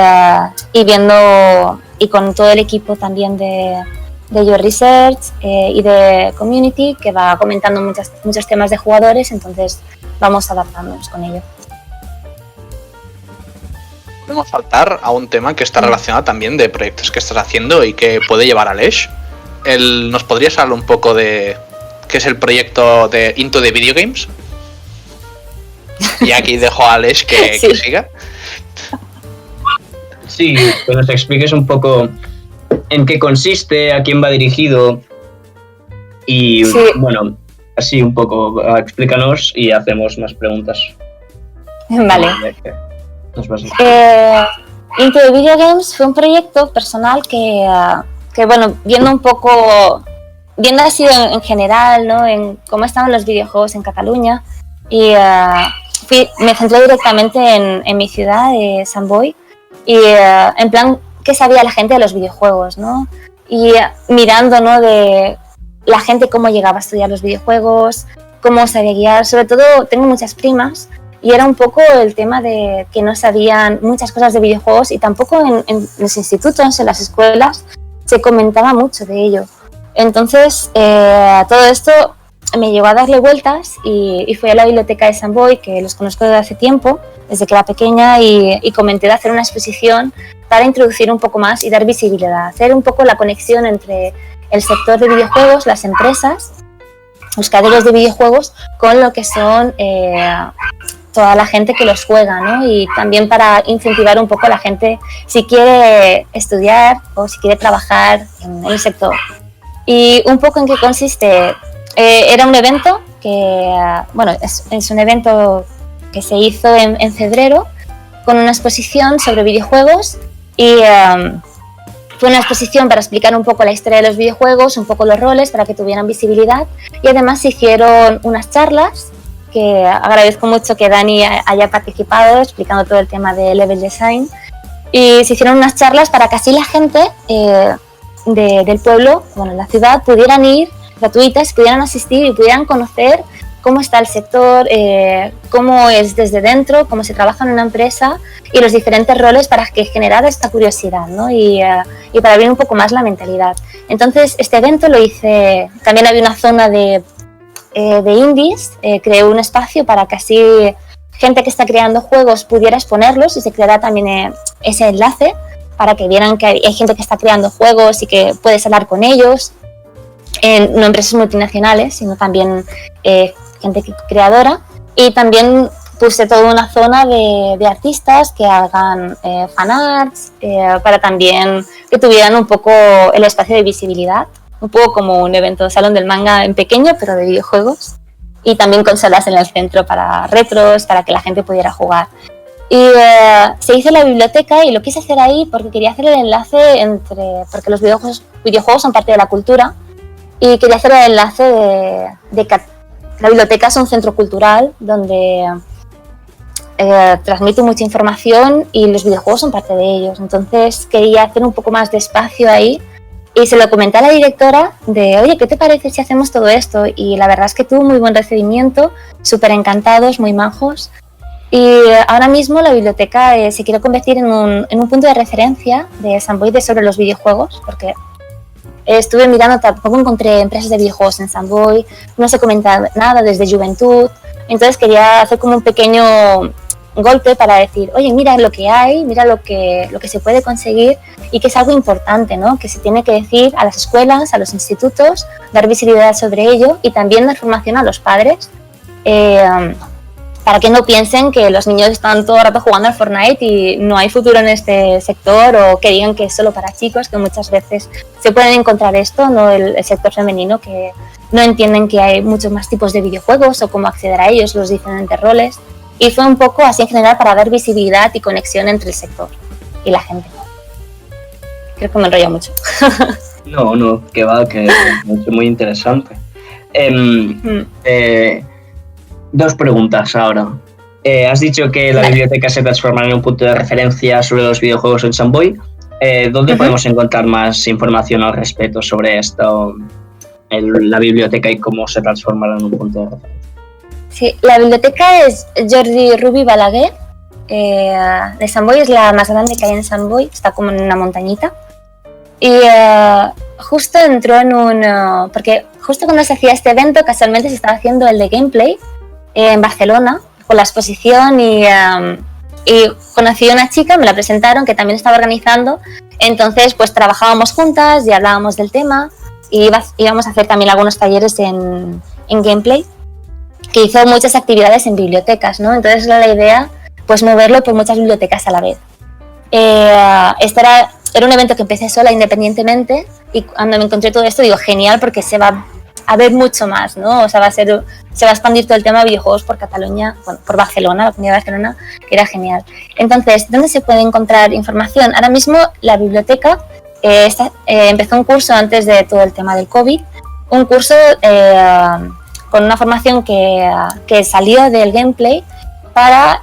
viendo, y con todo el equipo también de Your Research y de Community, que va comentando muchos temas de jugadores, entonces vamos adaptándonos con ello. Podemos saltar a un tema que está relacionado también de proyectos que estás haciendo y que puede llevar a Aleix. ¿Nos podrías hablar un poco de qué es el proyecto de Into the Video Games? Y aquí dejo a Aleix que siga. Sí, que nos expliques un poco en qué consiste, a quién va dirigido y bueno, así un poco, explícanos y hacemos más preguntas. Vale. Into the Video Games fue un proyecto personal que bueno, viendo un poco viendo así en general, ¿no? En cómo estaban los videojuegos en Cataluña, y me centré directamente en mi ciudad, Sant Boi, y en plan, ¿qué sabía la gente de los videojuegos, ¿no? Y mirando, ¿no? De la gente cómo llegaba a estudiar los videojuegos, cómo sabía guiar. Sobre todo, tengo muchas primas y era un poco el tema de que no sabían muchas cosas de videojuegos, y tampoco en los institutos, en las escuelas, se comentaba mucho de ello. Entonces, todo esto me llevó a darle vueltas y fui a la biblioteca de Sant Boi, que los conozco desde hace tiempo, desde que era pequeña, y comenté de hacer una exposición para introducir un poco más y dar visibilidad, hacer un poco la conexión entre el sector de videojuegos, las empresas, los caderos de videojuegos, con lo que son toda la gente que los juega, ¿no? Y también para incentivar un poco a la gente si quiere estudiar o si quiere trabajar en el sector. Y un poco en qué consiste. Era un evento que, bueno, es un evento que se hizo en febrero con una exposición sobre videojuegos, y fue una exposición para explicar un poco la historia de los videojuegos, un poco los roles para que tuvieran visibilidad, y además se hicieron unas charlas que agradezco mucho que Dani haya participado explicando todo el tema de level design, y se hicieron unas charlas para que así la gente del pueblo, bueno, la ciudad, pudieran ir gratuitas, pudieran asistir y pudieran conocer cómo está el sector, cómo es desde dentro, cómo se trabaja en una empresa y los diferentes roles, para que generara esta curiosidad, ¿no? Y para abrir un poco más la mentalidad. Entonces, este evento lo hice, también había una zona de indies, creé un espacio para que así gente que está creando juegos pudiera exponerlos, y se creara también ese enlace para que vieran que hay gente que está creando juegos y que puedes hablar con ellos. No empresas multinacionales, sino también gente creadora. Y también puse toda una zona de artistas que hagan fanarts, para también que tuvieran un poco el espacio de visibilidad, un poco como un evento de salón del manga en pequeño, pero de videojuegos, y también consolas en el centro para retros, para que la gente pudiera jugar. Y se hizo en la biblioteca, y lo quise hacer ahí porque quería hacer el enlace porque los videojuegos son parte de la cultura, y quería hacer el enlace de que la biblioteca es un centro cultural donde transmite mucha información y los videojuegos son parte de ellos. Entonces quería hacer un poco más de espacio ahí, y se lo comenté a la directora de, oye, ¿qué te parece si hacemos todo esto? Y la verdad es que tuvo muy buen recibimiento, súper encantados, muy majos. Y ahora mismo la biblioteca se quiere convertir en un punto de referencia de Sant Boi sobre los videojuegos, porque estuve mirando, tampoco encontré empresas de videojuegos en Sant Boi, no se comenta nada desde Juventud. Entonces quería hacer como un pequeño golpe para decir, oye, mira lo que hay, mira lo que se puede conseguir, y que es algo importante, ¿no? Que se tiene que decir a las escuelas, a los institutos, dar visibilidad sobre ello, y también dar formación a los padres, para que no piensen que los niños están todo el rato jugando al Fortnite y no hay futuro en este sector, o que digan que es solo para chicos, que muchas veces se pueden encontrar esto, ¿no? El sector femenino, que no entienden que hay muchos más tipos de videojuegos o cómo acceder a ellos, los diferentes roles. Y fue un poco así en general para dar visibilidad y conexión entre el sector y la gente. Creo que me enrollo mucho. No, que va, que es muy interesante. Dos preguntas ahora. Has dicho que la biblioteca se transformará en un punto de referencia sobre los videojuegos en Sant Boi. ¿Dónde podemos encontrar más información al respecto sobre esto, la biblioteca, y cómo se transformará en un punto de referencia? Sí, la biblioteca es Jordi Rubi Balaguer, de Sant Boi, es la más grande que hay en Sant Boi, está como en una montañita. Y justo entró porque justo cuando se hacía este evento, casualmente se estaba haciendo el de gameplay en Barcelona, con la exposición, y conocí a una chica, me la presentaron, que también estaba organizando. Entonces pues trabajábamos juntas y hablábamos del tema, y íbamos a hacer también algunos talleres en gameplay, que hizo muchas actividades en bibliotecas, ¿no? Entonces era la idea, pues moverlo por muchas bibliotecas a la vez. Este era un evento que empecé sola, independientemente, y cuando me encontré todo esto digo, genial, porque se va a ver mucho más, ¿no? O sea, se va a expandir todo el tema de videojuegos por Cataluña, bueno, por Barcelona, la comunidad de Barcelona, que era genial. Entonces, ¿dónde se puede encontrar información? Ahora mismo la biblioteca empezó un curso antes de todo el tema del COVID, un curso con una formación que salió del gameplay para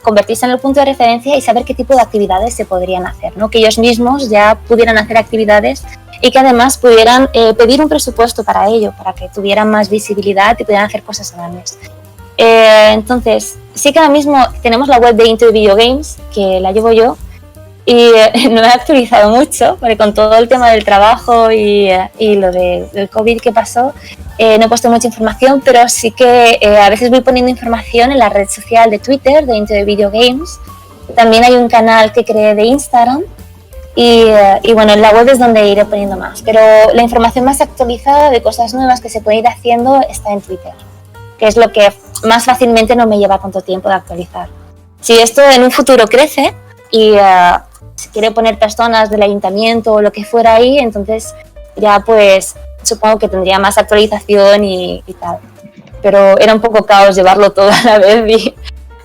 convertirse en el punto de referencia y saber qué tipo de actividades se podrían hacer, ¿no? Que ellos mismos ya pudieran hacer actividades y que además pudieran pedir un presupuesto para ello, para que tuvieran más visibilidad y pudieran hacer cosas grandes. Entonces, sí que ahora mismo tenemos la web de Into Video Games, que la llevo yo, y no he actualizado mucho, porque con todo el tema del trabajo y lo del COVID que pasó, no he puesto mucha información, pero sí que a veces voy poniendo información en la red social de Twitter, de Into Video Games. También hay un canal que creé de Instagram, y bueno, en la web es donde iré poniendo más. Pero la información más actualizada de cosas nuevas que se puede ir haciendo está en Twitter, que es lo que más fácilmente no me lleva tanto tiempo de actualizar. Si esto en un futuro crece y si quiere poner personas del ayuntamiento o lo que fuera ahí, entonces ya pues supongo que tendría más actualización y tal. Pero era un poco caos llevarlo todo a la vez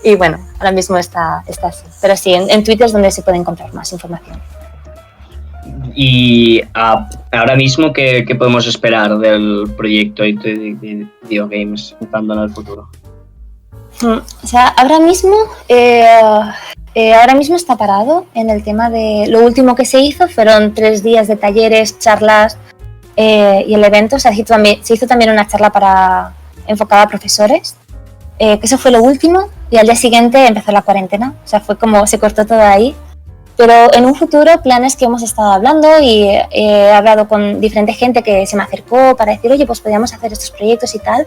y bueno, ahora mismo está así. Pero sí, en Twitter es donde se puede encontrar más información. Y ahora mismo, ¿qué podemos esperar del proyecto de Video Games pensando en el futuro? O sea, ahora mismo está parado en el tema de... Lo último que se hizo fueron 3 días de talleres, charlas y el evento. O sea, se hizo también una charla enfocada a profesores, que eso fue lo último, y al día siguiente empezó la cuarentena. O sea, fue como se cortó todo ahí. Pero en un futuro, planes que hemos estado hablando y he hablado con diferente gente que se me acercó para decir, oye, pues podríamos hacer estos proyectos y tal.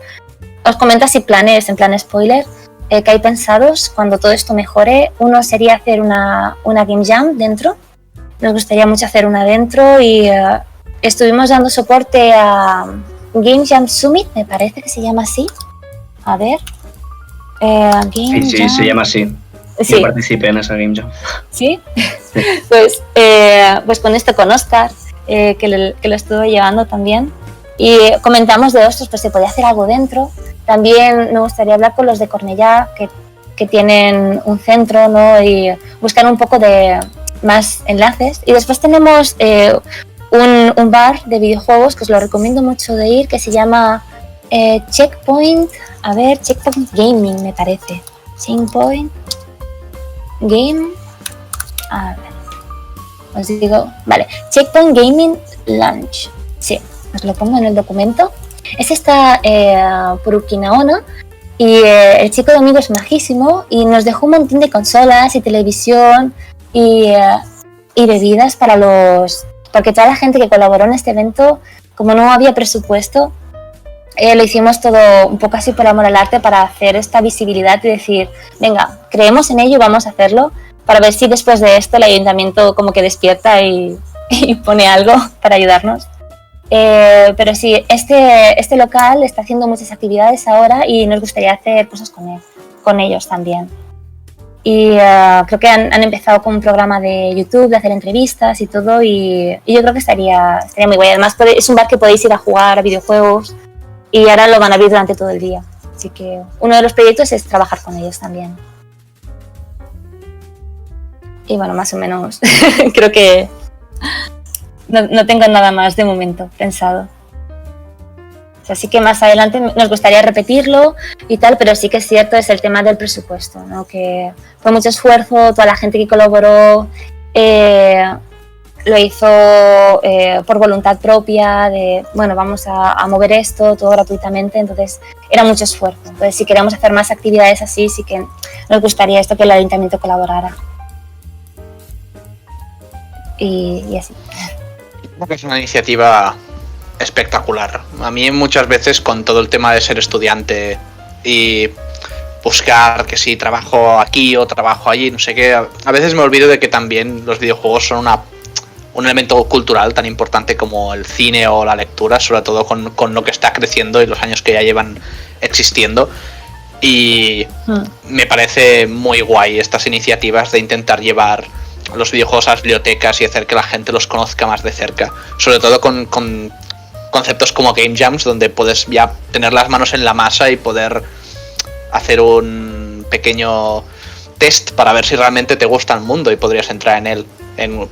Os comento así planes, en plan spoiler, que hay pensados cuando todo esto mejore. Uno sería hacer una Game Jam dentro. Nos gustaría mucho hacer una dentro y estuvimos dando soporte a Game Jam Summit, me parece que se llama así. A ver. Sí, Jam. se llama así. Sí. Yo participé en esa Game Jam. ¿Sí? Pues con esto, con Oscar, que lo estuvo llevando también. Y comentamos de ostras, pues se podía hacer algo dentro. También me gustaría hablar con los de Cornellá, que tienen un centro, ¿no? Y buscar un poco de más enlaces. Y después tenemos un bar de videojuegos que os lo recomiendo mucho de ir, que se llama Checkpoint Gaming, me parece. Checkpoint Game, a ver, os digo, vale, Checkpoint Gaming Lunch, sí, os lo pongo en el documento. Ese está por Urquinaona y el chico de amigo es majísimo y nos dejó un montón de consolas y televisión y bebidas porque toda la gente que colaboró en este evento, como no había presupuesto, lo hicimos todo un poco así por amor al arte para hacer esta visibilidad y decir, venga, creemos en ello y vamos a hacerlo, para ver si después de esto el ayuntamiento como que despierta y pone algo para ayudarnos. Pero sí, este local está haciendo muchas actividades ahora y nos gustaría hacer cosas con ellos también. Y creo que han empezado con un programa de YouTube, de hacer entrevistas y todo, y yo creo que estaría muy guay. Además es un bar que podéis ir a jugar a videojuegos, y ahora lo van a abrir durante todo el día. Así que uno de los proyectos es trabajar con ellos también. Y bueno, más o menos creo que no tengo nada más de momento pensado. Así que más adelante nos gustaría repetirlo y tal, pero sí que es cierto, es el tema del presupuesto, ¿no? Que fue mucho esfuerzo, toda la gente que colaboró lo hizo por voluntad propia, de bueno, vamos a mover esto todo gratuitamente, entonces era mucho esfuerzo. Entonces si queremos hacer más actividades así, sí que nos gustaría esto, que el ayuntamiento colaborara. Y así. Creo que es una iniciativa espectacular. A mí muchas veces con todo el tema de ser estudiante y buscar que si trabajo aquí o trabajo allí, no sé qué, a veces me olvido de que también los videojuegos son un elemento cultural tan importante como el cine o la lectura, sobre todo con lo que está creciendo y los años que ya llevan existiendo. Y me parece muy guay estas iniciativas de intentar llevar los videojuegos a las bibliotecas y hacer que la gente los conozca más de cerca, sobre todo con conceptos como Game Jams, donde puedes ya tener las manos en la masa y poder hacer un pequeño test para ver si realmente te gusta el mundo y podrías entrar en él en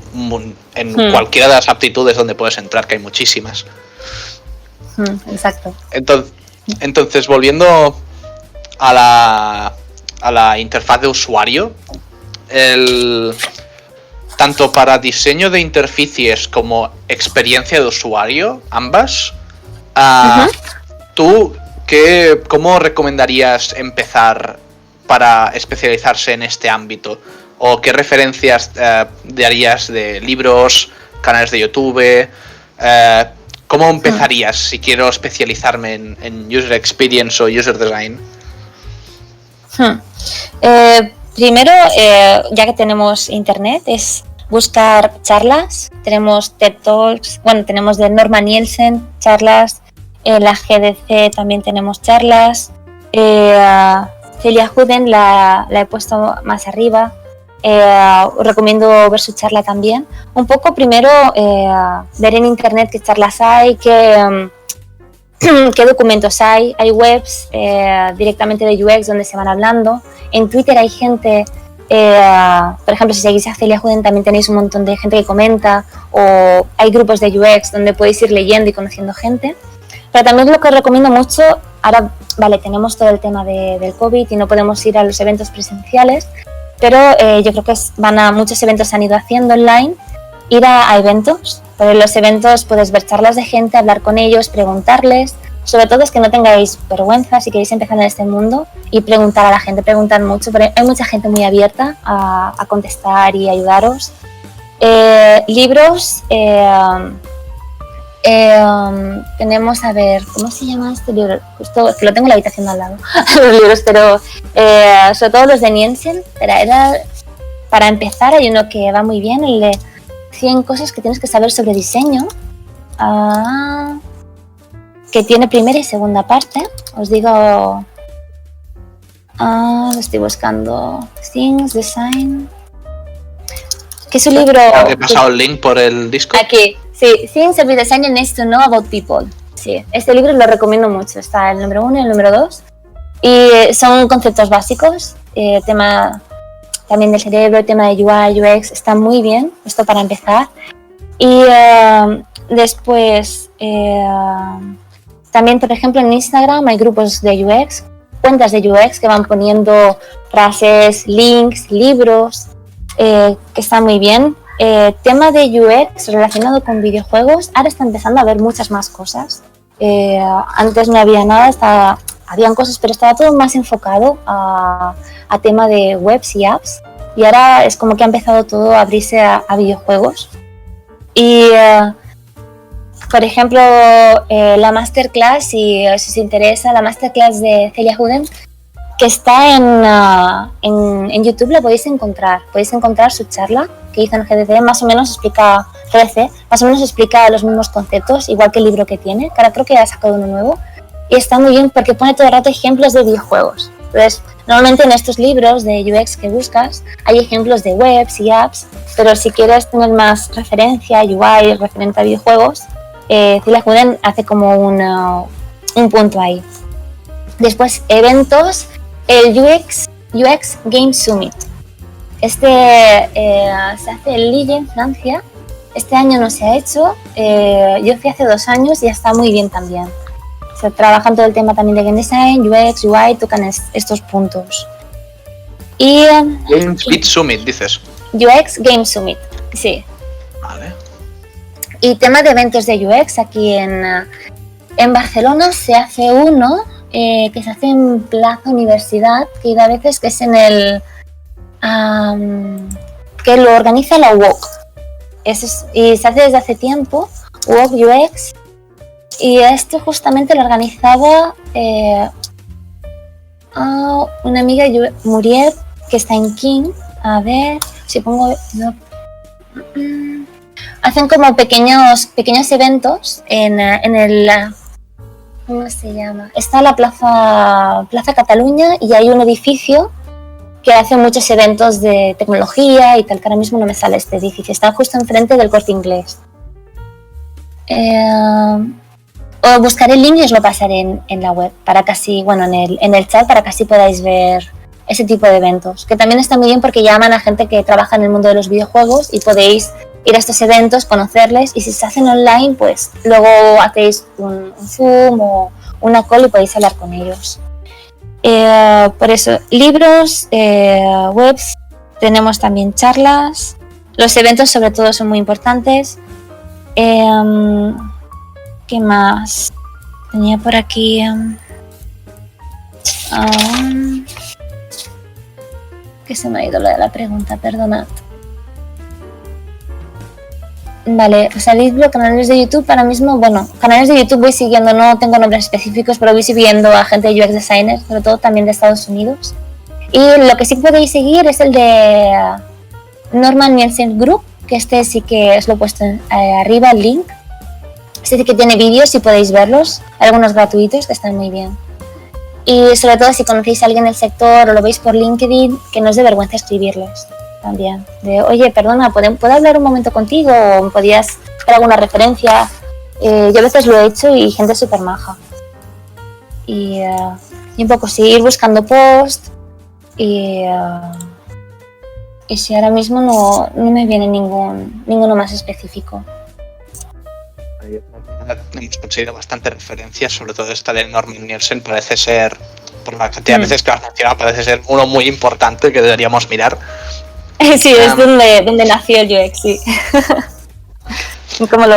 cualquiera de las aptitudes donde puedes entrar, que hay muchísimas. Exacto. Entonces, volviendo a la interfaz de usuario, tanto para diseño de interfaces como experiencia de usuario, ambas, ¿tú cómo recomendarías empezar para especializarse en este ámbito? ¿O qué referencias darías de libros, canales de YouTube? ¿Cómo empezarías si quiero especializarme en User Experience o User Design? Primero, ya que tenemos internet, es buscar charlas. Tenemos TED Talks, tenemos de Norman Nielsen charlas, en la GDC también tenemos charlas, Celia Huden la he puesto más arriba, os recomiendo ver su charla también. Un poco primero ver en internet qué charlas hay, qué documentos hay webs directamente de UX donde se van hablando. En Twitter hay gente, por ejemplo, si seguís a Celia Huden también tenéis un montón de gente que comenta, o hay grupos de UX donde podéis ir leyendo y conociendo gente. Pero también lo que os recomiendo mucho, ahora tenemos todo el tema del COVID y no podemos ir a los eventos presenciales, pero yo creo que muchos eventos se han ido haciendo online, ir a eventos. Pero en los eventos puedes ver charlas de gente, hablar con ellos, preguntarles. Sobre todo es que no tengáis vergüenza si queréis empezar en este mundo y preguntar a la gente, preguntar mucho, pero hay mucha gente muy abierta a contestar y ayudaros. Libros, tenemos, a ver, ¿cómo se llama este libro? Justo, es que lo tengo en la habitación al lado, los libros, pero sobre todo los de Nielsen, para empezar hay uno que va muy bien, el de 100 cosas que tienes que saber sobre diseño, que tiene primera y segunda parte. Os digo, lo estoy buscando, Things, Design, que es un libro... ¿Te he pasado el link por el Discord? Aquí, sí, Things Every Designer Needs to Know About People. Sí, este libro lo recomiendo mucho, está el número 1 y el número 2, y son conceptos básicos, tema también del cerebro, el tema de UI, UX, está muy bien, esto para empezar. Y después, también, por ejemplo, en Instagram hay grupos de UX, cuentas de UX que van poniendo frases, links, libros, que está muy bien. Tema de UX relacionado con videojuegos, ahora está empezando a haber muchas más cosas. Antes no había nada, habían cosas, pero estaba todo más enfocado a tema de webs y apps, y ahora es como que ha empezado todo a abrirse a videojuegos. Y por ejemplo, la masterclass, si os interesa, la masterclass de Celia Huden, que está en YouTube, la podéis encontrar su charla que hizo en GDC, más o menos explica los mismos conceptos, igual que el libro que tiene, que ahora creo que ha sacado uno nuevo, y está muy bien porque pone todo el rato ejemplos de videojuegos. Entonces, normalmente en estos libros de UX que buscas hay ejemplos de webs y apps, pero si quieres tener más referencia, UI referente a videojuegos, Celia Huden hace como un punto ahí. Después, eventos, el UX Game Summit. Se hace en Lille, en Francia. Este año no se ha hecho. Yo fui hace 2 años y está muy bien también. Se trabajan todo el tema también de Game Design, UX, UI, tocan estos puntos. Y Game Summit, dices. UX Game Summit, sí. Vale. Y tema de eventos de UX, aquí en Barcelona se hace uno que se hace en Plaza Universidad, que a veces que es en el... que lo organiza la UOC. Y se hace desde hace tiempo, UOC UX, y este justamente lo organizaba una amiga, Muriel, que está en King. A ver, si pongo... No. Hacen como pequeños eventos en el... ¿Cómo se llama? Está la Plaza Cataluña, y hay un edificio que hace muchos eventos de tecnología y tal, que ahora mismo no me sale este edificio. Está justo enfrente del Corte Inglés. O buscaré el link y os lo pasaré en la web, para casi, en el chat, para que así podáis ver ese tipo de eventos, que también está muy bien porque llaman a gente que trabaja en el mundo de los videojuegos y podéis ir a estos eventos, conocerles, y si se hacen online, pues luego hacéis un Zoom o una call y podéis hablar con ellos. Por eso, libros, webs, tenemos también charlas. Los eventos sobre todo son muy importantes. ¿Qué más? Tenía por aquí... que se me ha ido lo de la pregunta, perdonad. Vale, pues al libro, canales de YouTube, ahora mismo, bueno, canales de YouTube voy siguiendo, no tengo nombres específicos, pero voy siguiendo a gente de UX Designers, sobre todo también de Estados Unidos. Y lo que sí podéis seguir es el de Norman Nielsen Group, que este sí que os lo he puesto arriba, el link. Este sí que tiene vídeos y podéis verlos, algunos gratuitos que están muy bien. Y sobre todo si conocéis a alguien del sector o lo veis por LinkedIn, que no os dé vergüenza escribirles también. De, oye, perdona, ¿puedo hablar un momento contigo? ¿O me podías dar alguna referencia? Yo a veces lo he hecho y gente súper maja. Y un poco seguir buscando posts y si ahora mismo no me viene ninguno más específico. Hemos conseguido bastantes referencias, sobre todo esta de Norman Nielsen, parece ser, por la cantidad de veces que has mencionado, parece ser uno muy importante que deberíamos mirar. Sí, es donde nació el UX, sí. ¿Cómo lo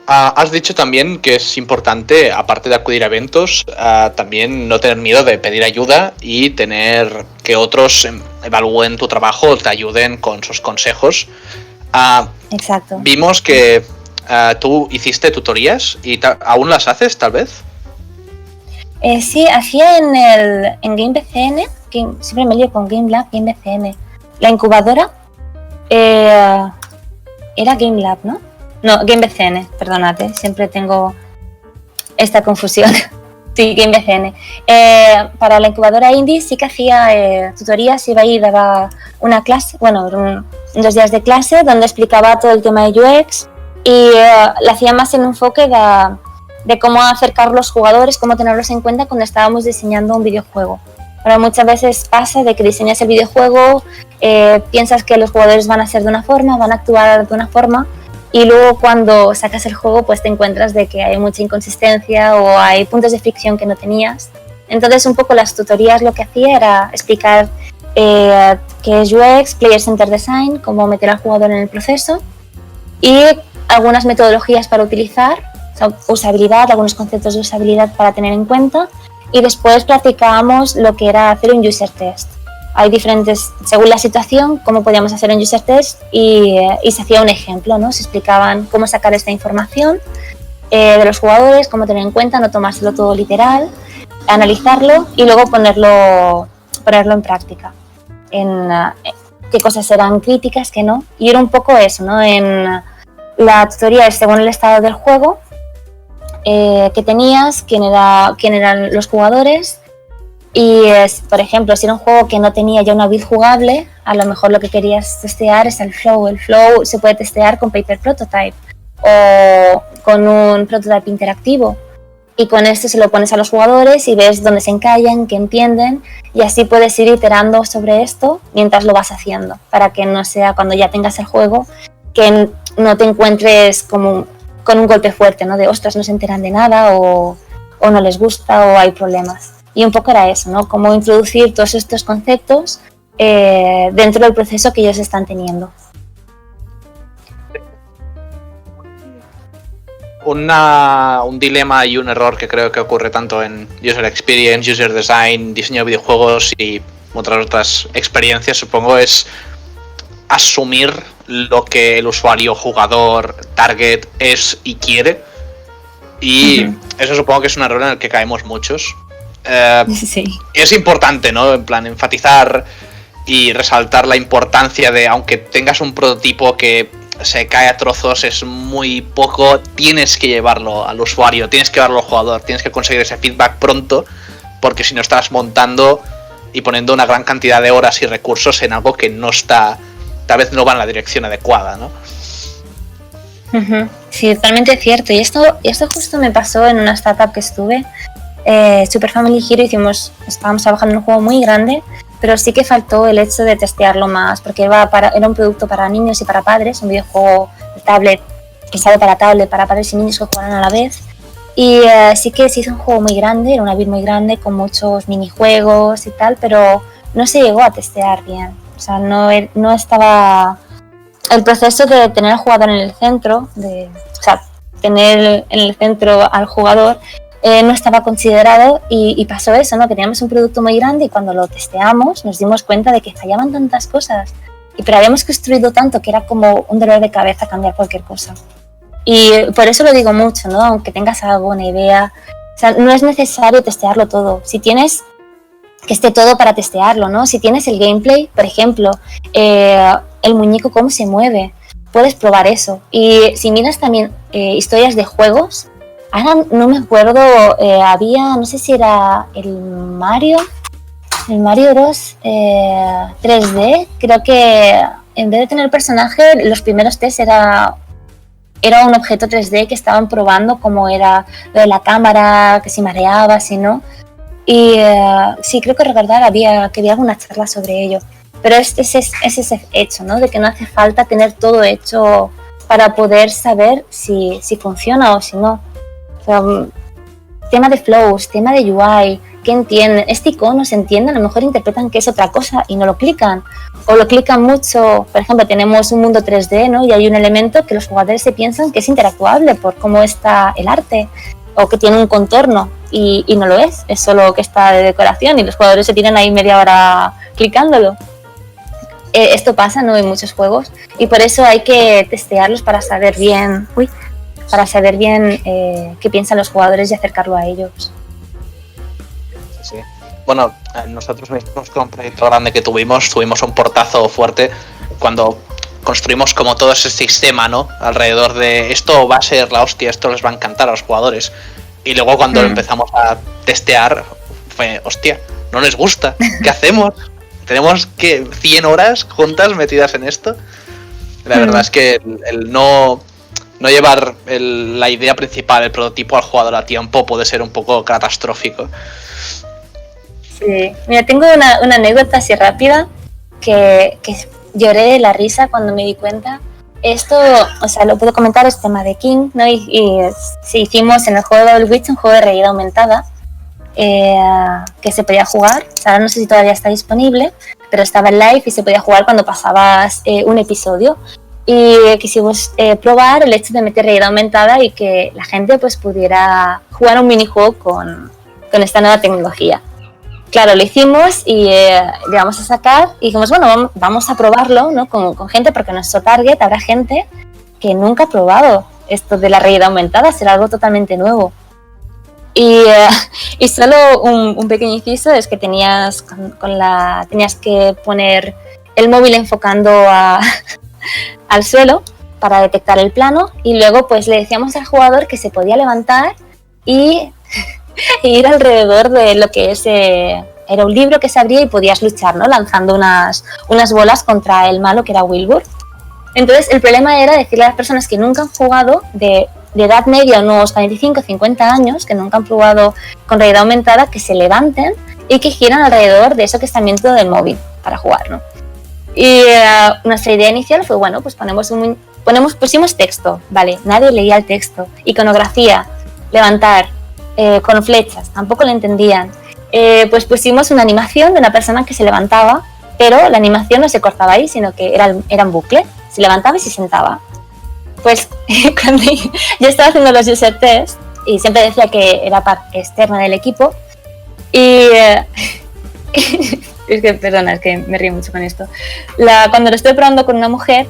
has dicho también que es importante, aparte de acudir a eventos, también no tener miedo de pedir ayuda y tener que otros evalúen tu trabajo o te ayuden con sus consejos. Exacto. Vimos que tú hiciste tutorías y aún las haces, tal vez. Sí, hacía en GameBCN, siempre me lío con GameLab, GameBCN. La incubadora era GameLab, ¿no? No, GameBCN, perdónate, siempre tengo esta confusión. Sí, GameBCN. Para la incubadora indie sí que hacía tutorías, iba y daba una clase, bueno, 2 días de clase donde explicaba todo el tema de UX y la hacía más en un enfoque de cómo acercar los jugadores, cómo tenerlos en cuenta cuando estábamos diseñando un videojuego. Pero muchas veces pasa de que diseñas el videojuego, piensas que los jugadores van a ser de una forma, van a actuar de una forma, y luego cuando sacas el juego pues te encuentras de que hay mucha inconsistencia o hay puntos de fricción que no tenías. Entonces un poco las tutorías lo que hacía era explicar qué es UX, Player Center Design, cómo meter al jugador en el proceso y algunas metodologías para utilizar, o sea, usabilidad, algunos conceptos de usabilidad para tener en cuenta, y después practicábamos lo que era hacer un user test. Hay diferentes, según la situación, cómo podíamos hacer un user test y se hacía un ejemplo, ¿no? Se explicaban cómo sacar esta información de los jugadores, cómo tener en cuenta, no tomárselo todo literal, analizarlo y luego ponerlo en práctica. En qué cosas eran críticas, qué no. Y era un poco eso, ¿no? En la tutoría según el estado del juego que tenías, quién eran los jugadores. Y por ejemplo, si era un juego que no tenía ya una build jugable, a lo mejor lo que querías testear es el flow. El flow se puede testear con Paper Prototype o con un prototype interactivo, y con esto se lo pones a los jugadores y ves dónde se encallan, qué entienden, y así puedes ir iterando sobre esto mientras lo vas haciendo, para que no sea cuando ya tengas el juego que no te encuentres como con un golpe fuerte, ¿no? De ostras, no se enteran de nada o no les gusta o hay problemas. Y un poco era eso, ¿no? Cómo introducir todos estos conceptos dentro del proceso que ellos están teniendo. Un dilema y un error que creo que ocurre tanto en User Experience, User Design, diseño de videojuegos y otras experiencias, supongo, es asumir lo que el usuario, jugador, target es y quiere. Y eso supongo que es un error en el que caemos muchos. Sí. Es importante, ¿no? En plan, enfatizar y resaltar la importancia de, aunque tengas un prototipo que se cae a trozos, es muy poco, tienes que llevarlo al usuario, tienes que llevarlo al jugador, tienes que conseguir ese feedback pronto, porque si no estás montando y poniendo una gran cantidad de horas y recursos en algo que no está, tal vez no va en la dirección adecuada, ¿no? Sí, totalmente cierto. Y esto justo me pasó en una startup que estuve, Super Family Hero. Estábamos trabajando en un juego muy grande pero sí que faltó el hecho de testearlo más, porque era un producto para niños y para padres, un videojuego de tablet, pensado para tablet, para padres y niños que jugaran a la vez. Y sí que se hizo un juego muy grande, era una build muy grande con muchos minijuegos y tal, pero no se llegó a testear bien. O sea, no estaba... El proceso de tener al jugador en el centro, tener en el centro al jugador, no estaba considerado y pasó eso, ¿no? Que teníamos un producto muy grande y cuando lo testeamos nos dimos cuenta de que fallaban tantas cosas. Pero habíamos construido tanto que era como un dolor de cabeza cambiar cualquier cosa. Y por eso lo digo mucho, ¿no? Aunque tengas alguna idea, o sea, no es necesario testearlo todo. Si tienes que esté todo para testearlo, ¿no? Si tienes el gameplay, por ejemplo, el muñeco cómo se mueve, puedes probar eso. Y si miras también historias de juegos, ahora no me acuerdo, había, no sé si era el Mario Bros 3D, creo que en vez de tener el personaje, los primeros test era un objeto 3D que estaban probando cómo era lo de la cámara, que si mareaba, si no. Y sí, creo que recordar que había alguna charla sobre ello. Pero es ese hecho, ¿no? De que no hace falta tener todo hecho para poder saber si funciona o si no. O sea, tema de flows, tema de UI, ¿qué entienden? Este icono se entiende, a lo mejor interpretan que es otra cosa y no lo clican. O lo clican mucho, por ejemplo, tenemos un mundo 3D, ¿no? Y hay un elemento que los jugadores se piensan que es interactuable por cómo está el arte o que tiene un contorno y no lo es solo que está de decoración y los jugadores se tiran ahí media hora clicándolo. Esto pasa, ¿no? En muchos juegos y por eso hay que testearlos para saber bien qué piensan los jugadores y acercarlo a ellos. Sí. Bueno, nosotros mismos con un proyecto grande que tuvimos un portazo fuerte cuando construimos como todo ese sistema, ¿no? Alrededor de esto va a ser la hostia, esto les va a encantar a los jugadores. Y luego cuando lo empezamos a testear, fue, hostia, no les gusta, ¿qué hacemos? Tenemos que 100 horas juntas metidas en esto. La verdad es que el no llevar la idea principal, el prototipo al jugador a tiempo puede ser un poco catastrófico. Sí, mira, tengo una anécdota así rápida que lloré de la risa cuando me di cuenta. Esto, o sea, lo puedo comentar, es tema de King, ¿no? Y hicimos en el juego de Double Witch un juego de realidad aumentada que se podía jugar. O sea, no sé si todavía está disponible, pero estaba en live y se podía jugar cuando pasabas un episodio. Y quisimos probar el hecho de meter realidad aumentada y que la gente pues pudiera jugar un minijuego con esta nueva tecnología. Claro, lo hicimos y le vamos a sacar y dijimos, bueno, vamos a probarlo, ¿no? con gente, porque en nuestro target habrá gente que nunca ha probado esto de la realidad aumentada, será algo totalmente nuevo. Y solo un pequeño inciso es que tenías que poner el móvil enfocando al suelo para detectar el plano y luego pues le decíamos al jugador que se podía levantar y ir alrededor de lo que era un libro que se abría y podías luchar, ¿no? Lanzando unas bolas contra el malo que era Wilbur. Entonces el problema era decirle a las personas que nunca han jugado de edad media, unos 45 o 50 años, que nunca han probado con realidad aumentada, que se levanten y que giran alrededor de eso que está dentro del móvil para jugar, ¿no? Y nuestra idea inicial fue, bueno, pues pusimos texto, vale, nadie leía el texto, iconografía, levantar, con flechas, tampoco lo entendían. Pues pusimos una animación de una persona que se levantaba, pero la animación no se cortaba ahí, sino que era en bucle, se levantaba y se sentaba. Pues cuando yo estaba haciendo los user tests y siempre decía que era parte externa del equipo y es que me río mucho con esto. Cuando lo estoy probando con una mujer,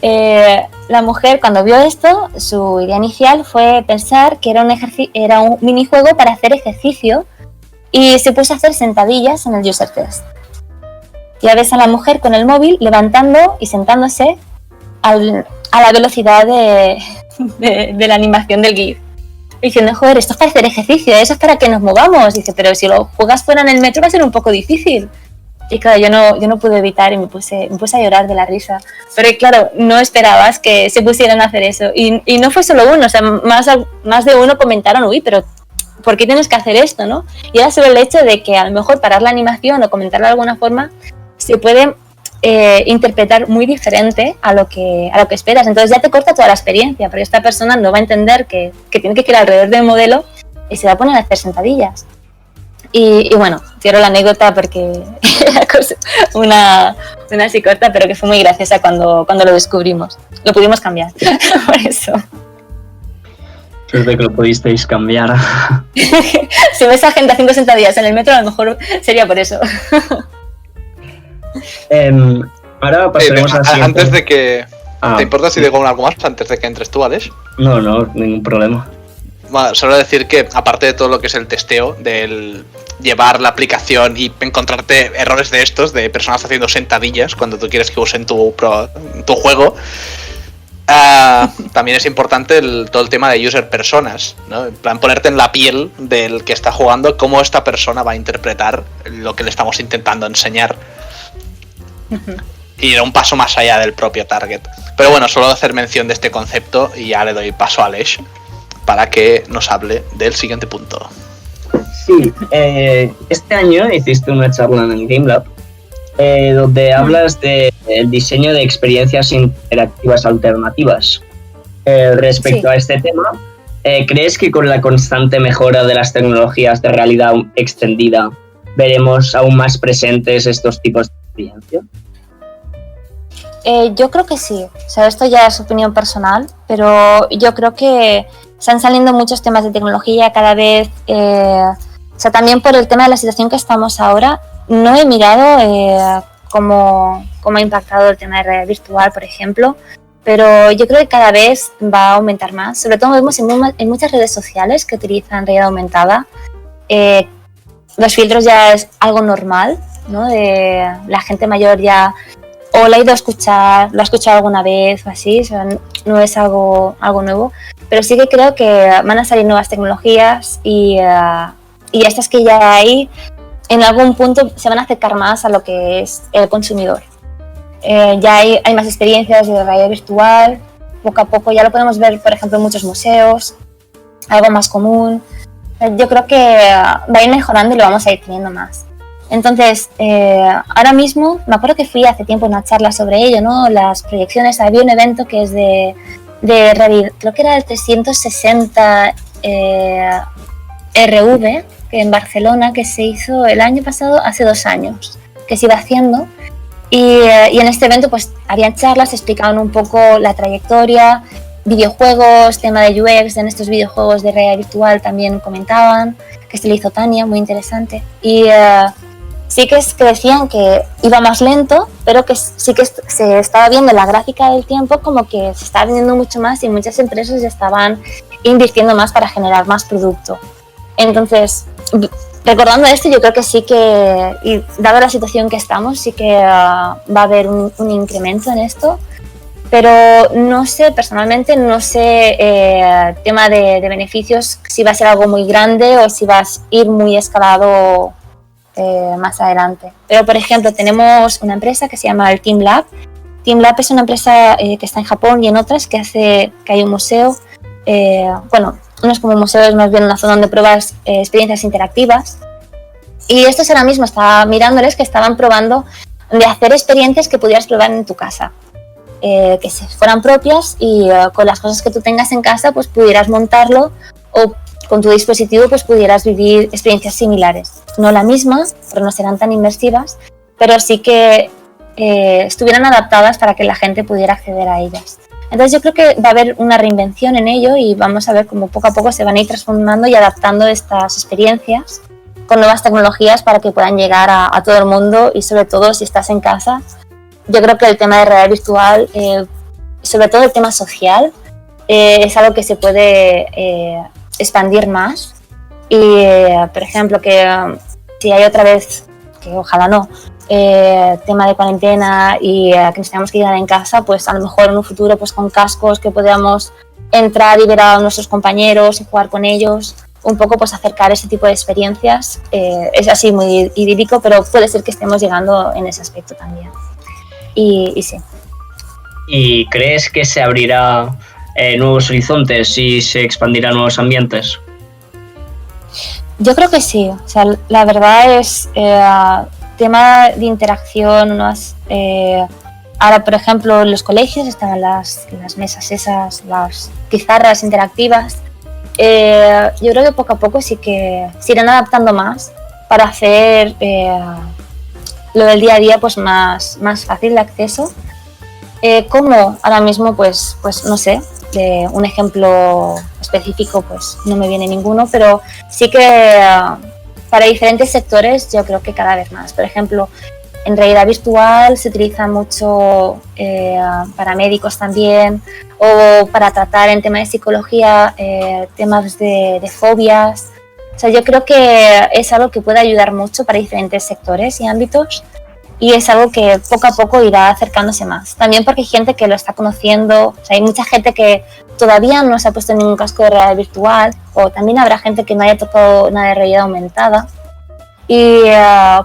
la mujer cuando vio esto, su idea inicial fue pensar que era un minijuego para hacer ejercicio y se puso a hacer sentadillas en el user test. Ya ves a la mujer con el móvil levantando y sentándose a la velocidad de la animación del GIF. Diciendo, joder, esto es para hacer ejercicio, eso es para que nos movamos. Dice, pero si lo juegas fuera en el metro va a ser un poco difícil. Y claro, yo no pude evitar y me puse a llorar de la risa. Pero claro, no esperabas que se pusieran a hacer eso. Y no fue solo uno, o sea, más de uno comentaron, uy, pero ¿por qué tienes que hacer esto, no? Y era solo el hecho de que a lo mejor parar la animación o comentarla de alguna forma se puede interpretar muy diferente a lo que esperas. Entonces ya te corta toda la experiencia, porque esta persona no va a entender que tiene que girar alrededor del modelo y se va a poner a hacer sentadillas. Y bueno, quiero la anécdota porque una así corta, pero que fue muy graciosa cuando lo descubrimos. Lo pudimos cambiar, por eso. Suerte que lo pudisteis cambiar. Si ves a gente haciendo sentadillas en el metro, a lo mejor sería por eso. Ahora pasaremos a la siguiente. Antes de que... ¿Te importa si digo algo más antes de que entres tú, Alex? No, ningún problema. Bueno, solo decir que aparte de todo lo que es el testeo, del llevar la aplicación y encontrarte errores de estos, de personas haciendo sentadillas cuando tú quieres que usen tu juego, también es importante todo el tema de user personas, ¿no? En plan, ponerte en la piel del que está jugando, cómo esta persona va a interpretar lo que le estamos intentando enseñar. Y ir un paso más allá del propio target. Pero bueno, solo hacer mención de este concepto y ya le doy paso a Aleix para que nos hable del siguiente punto. Sí, este año hiciste una charla en el Game Lab donde hablas del diseño de experiencias interactivas alternativas. Respecto a este tema, ¿crees que con la constante mejora de las tecnologías de realidad extendida veremos aún más presentes estos tipos de experiencias? Yo creo que sí. O sea, esto ya es opinión personal, pero yo creo que están saliendo muchos temas de tecnología cada vez. O sea, también por el tema de la situación que estamos ahora, no he mirado cómo ha impactado el tema de realidad virtual, por ejemplo, pero yo creo que cada vez va a aumentar más. Sobre todo vemos en muchas redes sociales que utilizan realidad aumentada. Los filtros ya es algo normal, ¿no? De la gente mayor ya o la ha ido a escuchar, lo ha escuchado alguna vez o así, o sea, no es algo nuevo, pero sí que creo que van a salir nuevas tecnologías y estas que ya hay, en algún punto se van a acercar más a lo que es el consumidor. Ya hay más experiencias de realidad virtual, poco a poco ya lo podemos ver, por ejemplo, en muchos museos, algo más común. Yo creo que va a ir mejorando y lo vamos a ir teniendo más. Entonces, ahora mismo, me acuerdo que fui hace tiempo a una charla sobre ello, ¿no? Las proyecciones, había un evento que es de creo que era el 360 RV, que en Barcelona, que se hizo el año pasado, hace 2 años, que se iba haciendo. Y en este evento pues habían charlas, explicaban un poco la trayectoria, videojuegos, tema de UX en estos videojuegos de realidad virtual también comentaban, que se le hizo Tania, muy interesante. Y sí que decían que iba más lento, pero que sí que se estaba viendo la gráfica del tiempo como que se estaba vendiendo mucho más y muchas empresas ya estaban invirtiendo más para generar más producto. Entonces, recordando esto, yo creo que sí que, y dado la situación que estamos, sí que va a haber un incremento en esto, pero no sé, personalmente no sé tema de beneficios, si va a ser algo muy grande o si va a ir muy escalado más adelante. Pero, por ejemplo, tenemos una empresa que se llama el Team Lab. Team Lab es una empresa que está en Japón y en otras que hay un museo, bueno, no es como un museo, es más bien una zona donde pruebas experiencias interactivas. Y estos ahora mismo estaba mirándoles que estaban probando de hacer experiencias que pudieras probar en tu casa, que fueran propias y con las cosas que tú tengas en casa pues pudieras montarlo o con tu dispositivo pues pudieras vivir experiencias similares. No la misma, pero no serán tan inmersivas, pero sí que estuvieran adaptadas para que la gente pudiera acceder a ellas. Entonces yo creo que va a haber una reinvención en ello y vamos a ver cómo poco a poco se van a ir transformando y adaptando estas experiencias con nuevas tecnologías para que puedan llegar a todo el mundo y sobre todo si estás en casa. Yo creo que el tema de realidad virtual, sobre todo el tema social, es algo que se puede expandir más y, por ejemplo, que si hay otra vez, que ojalá no, tema de cuarentena y que nos tengamos que quedar en casa, pues a lo mejor en un futuro pues con cascos que podamos entrar y ver a nuestros compañeros y jugar con ellos, un poco pues acercar ese tipo de experiencias. Es así muy idílico, pero puede ser que estemos llegando en ese aspecto también. Y sí. ¿Y crees que se abrirá nuevos horizontes y se expandirán nuevos ambientes? Yo creo que sí. O sea, la verdad es tema de interacción. Ahora, por ejemplo, en los colegios están las mesas esas, las pizarras interactivas. Yo creo que poco a poco sí que se irán adaptando más para hacer lo del día a día pues más fácil de acceso. ¿Cómo? Ahora mismo pues no sé, de un ejemplo específico pues no me viene ninguno, pero sí que para diferentes sectores yo creo que cada vez más. Por ejemplo, en realidad virtual se utiliza mucho para médicos también, o para tratar en temas de psicología temas de fobias. O sea, yo creo que es algo que puede ayudar mucho para diferentes sectores y ámbitos, y es algo que poco a poco irá acercándose más. También porque hay gente que lo está conociendo, o sea, hay mucha gente que todavía no se ha puesto ningún casco de realidad virtual, o también habrá gente que no haya tocado nada de realidad aumentada. Y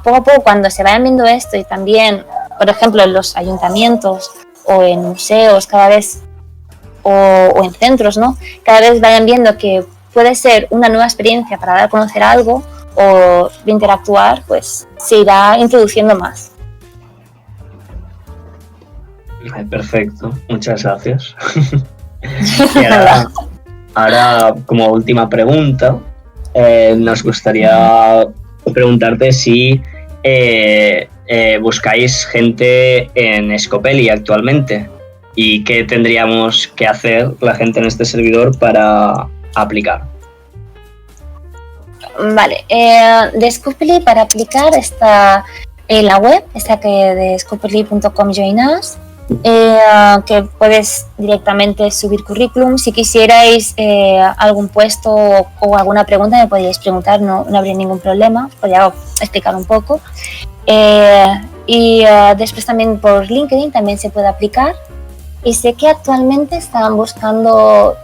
poco a poco, cuando se vayan viendo esto, y también, por ejemplo, en los ayuntamientos o en museos cada vez, o en centros, ¿no? Cada vez vayan viendo que puede ser una nueva experiencia para dar a conocer algo o de interactuar, pues se irá introduciendo más. Perfecto, muchas gracias. Y ahora, como última pregunta, nos gustaría preguntarte si buscáis gente en Scopely actualmente y qué tendríamos que hacer la gente en este servidor para aplicar. Vale, de Scopely para aplicar está en la web, está que de scopely.com join us, que puedes directamente subir currículum. Si quisierais algún puesto o alguna pregunta me podríais preguntar, no habría ningún problema, os podría explicar un poco. Y después también por LinkedIn también se puede aplicar, y sé que actualmente estaban buscando,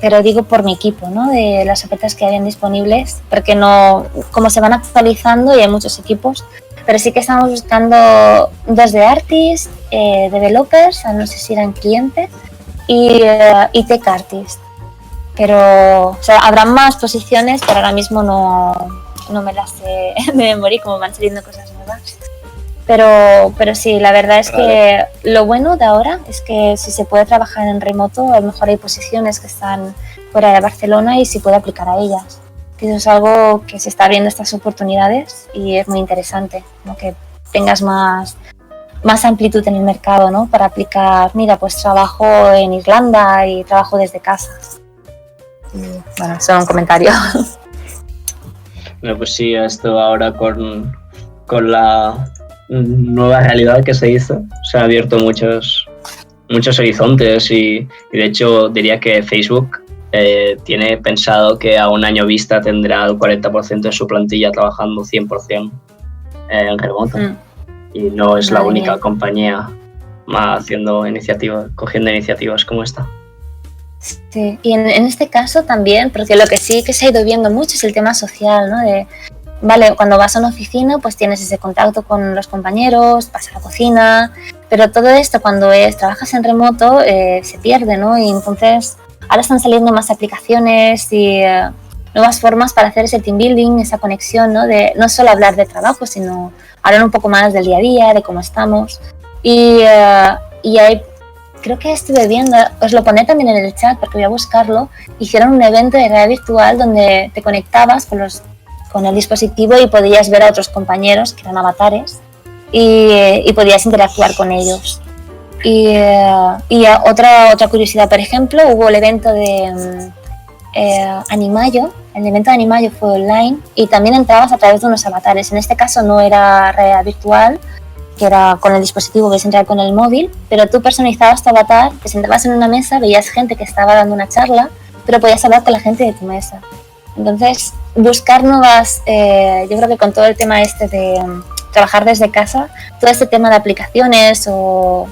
pero digo por mi equipo, ¿no? De las ofertas que habían disponibles, porque no, como se van actualizando y hay muchos equipos, pero sí que estamos buscando 2 de artists, developers, no sé si eran clientes, y tech artists. Pero, o sea, habrá más posiciones, pero ahora mismo no me las sé de memoria, como van saliendo cosas nuevas. Pero sí, la verdad es que lo bueno de ahora es que si se puede trabajar en remoto, a lo mejor hay posiciones que están fuera de Barcelona y se puede aplicar a ellas. Que eso es algo que se está abriendo estas oportunidades y es muy interesante, ¿no? Que tengas más amplitud en el mercado, ¿no? Para aplicar, mira, pues trabajo en Irlanda y trabajo desde casa. Y, bueno, solo un comentario. Bueno, pues sí, esto ahora con la nueva realidad que se hizo, se han abierto muchos horizontes y de hecho diría que Facebook tiene pensado que a un año vista tendrá el 40% de su plantilla trabajando 100% en remoto. Y no es la única compañía cogiendo iniciativas como esta. Sí, y en este caso también, porque lo que sí que se ha ido viendo mucho es el tema social, ¿no? Vale, cuando vas a una oficina pues tienes ese contacto con los compañeros, vas a la cocina, pero todo esto cuando trabajas en remoto se pierde, ¿no? Y entonces ahora están saliendo más aplicaciones y nuevas formas para hacer ese team building, esa conexión, ¿no? De no solo hablar de trabajo, sino hablar un poco más del día a día, de cómo estamos. Y hay, creo que estuve viendo, os lo pondré también en el chat porque voy a buscarlo, hicieron un evento de realidad virtual donde te conectabas con el dispositivo y podías ver a otros compañeros que eran avatares y podías interactuar con ellos. Y otra curiosidad, por ejemplo, hubo el evento de Animayo. El evento de Animayo fue online y también entrabas a través de unos avatares. En este caso no era realidad virtual, que era con el dispositivo, ves entrar con el móvil, pero tú personalizabas tu avatar, te sentabas en una mesa, veías gente que estaba dando una charla, pero podías hablar con la gente de tu mesa. Entonces, buscar nuevas, yo creo que con todo el tema de trabajar desde casa, todo este tema de aplicaciones o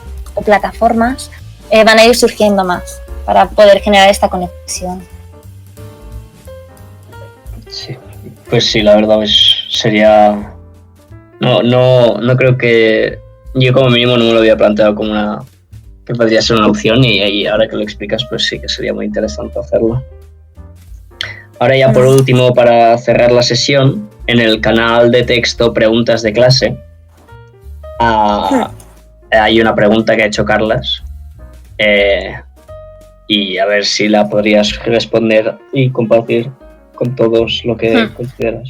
plataformas van a ir surgiendo más para poder generar esta conexión. Sí, pues sí, la verdad sería... No creo que... Yo como mínimo no me lo había planteado como que podría ser una opción y ahora que lo explicas pues sí que sería muy interesante hacerlo. Ahora ya por último, para cerrar la sesión, en el canal de texto Preguntas de Clase hay una pregunta que ha hecho Carlas y a ver si la podrías responder y compartir con todos lo que consideras.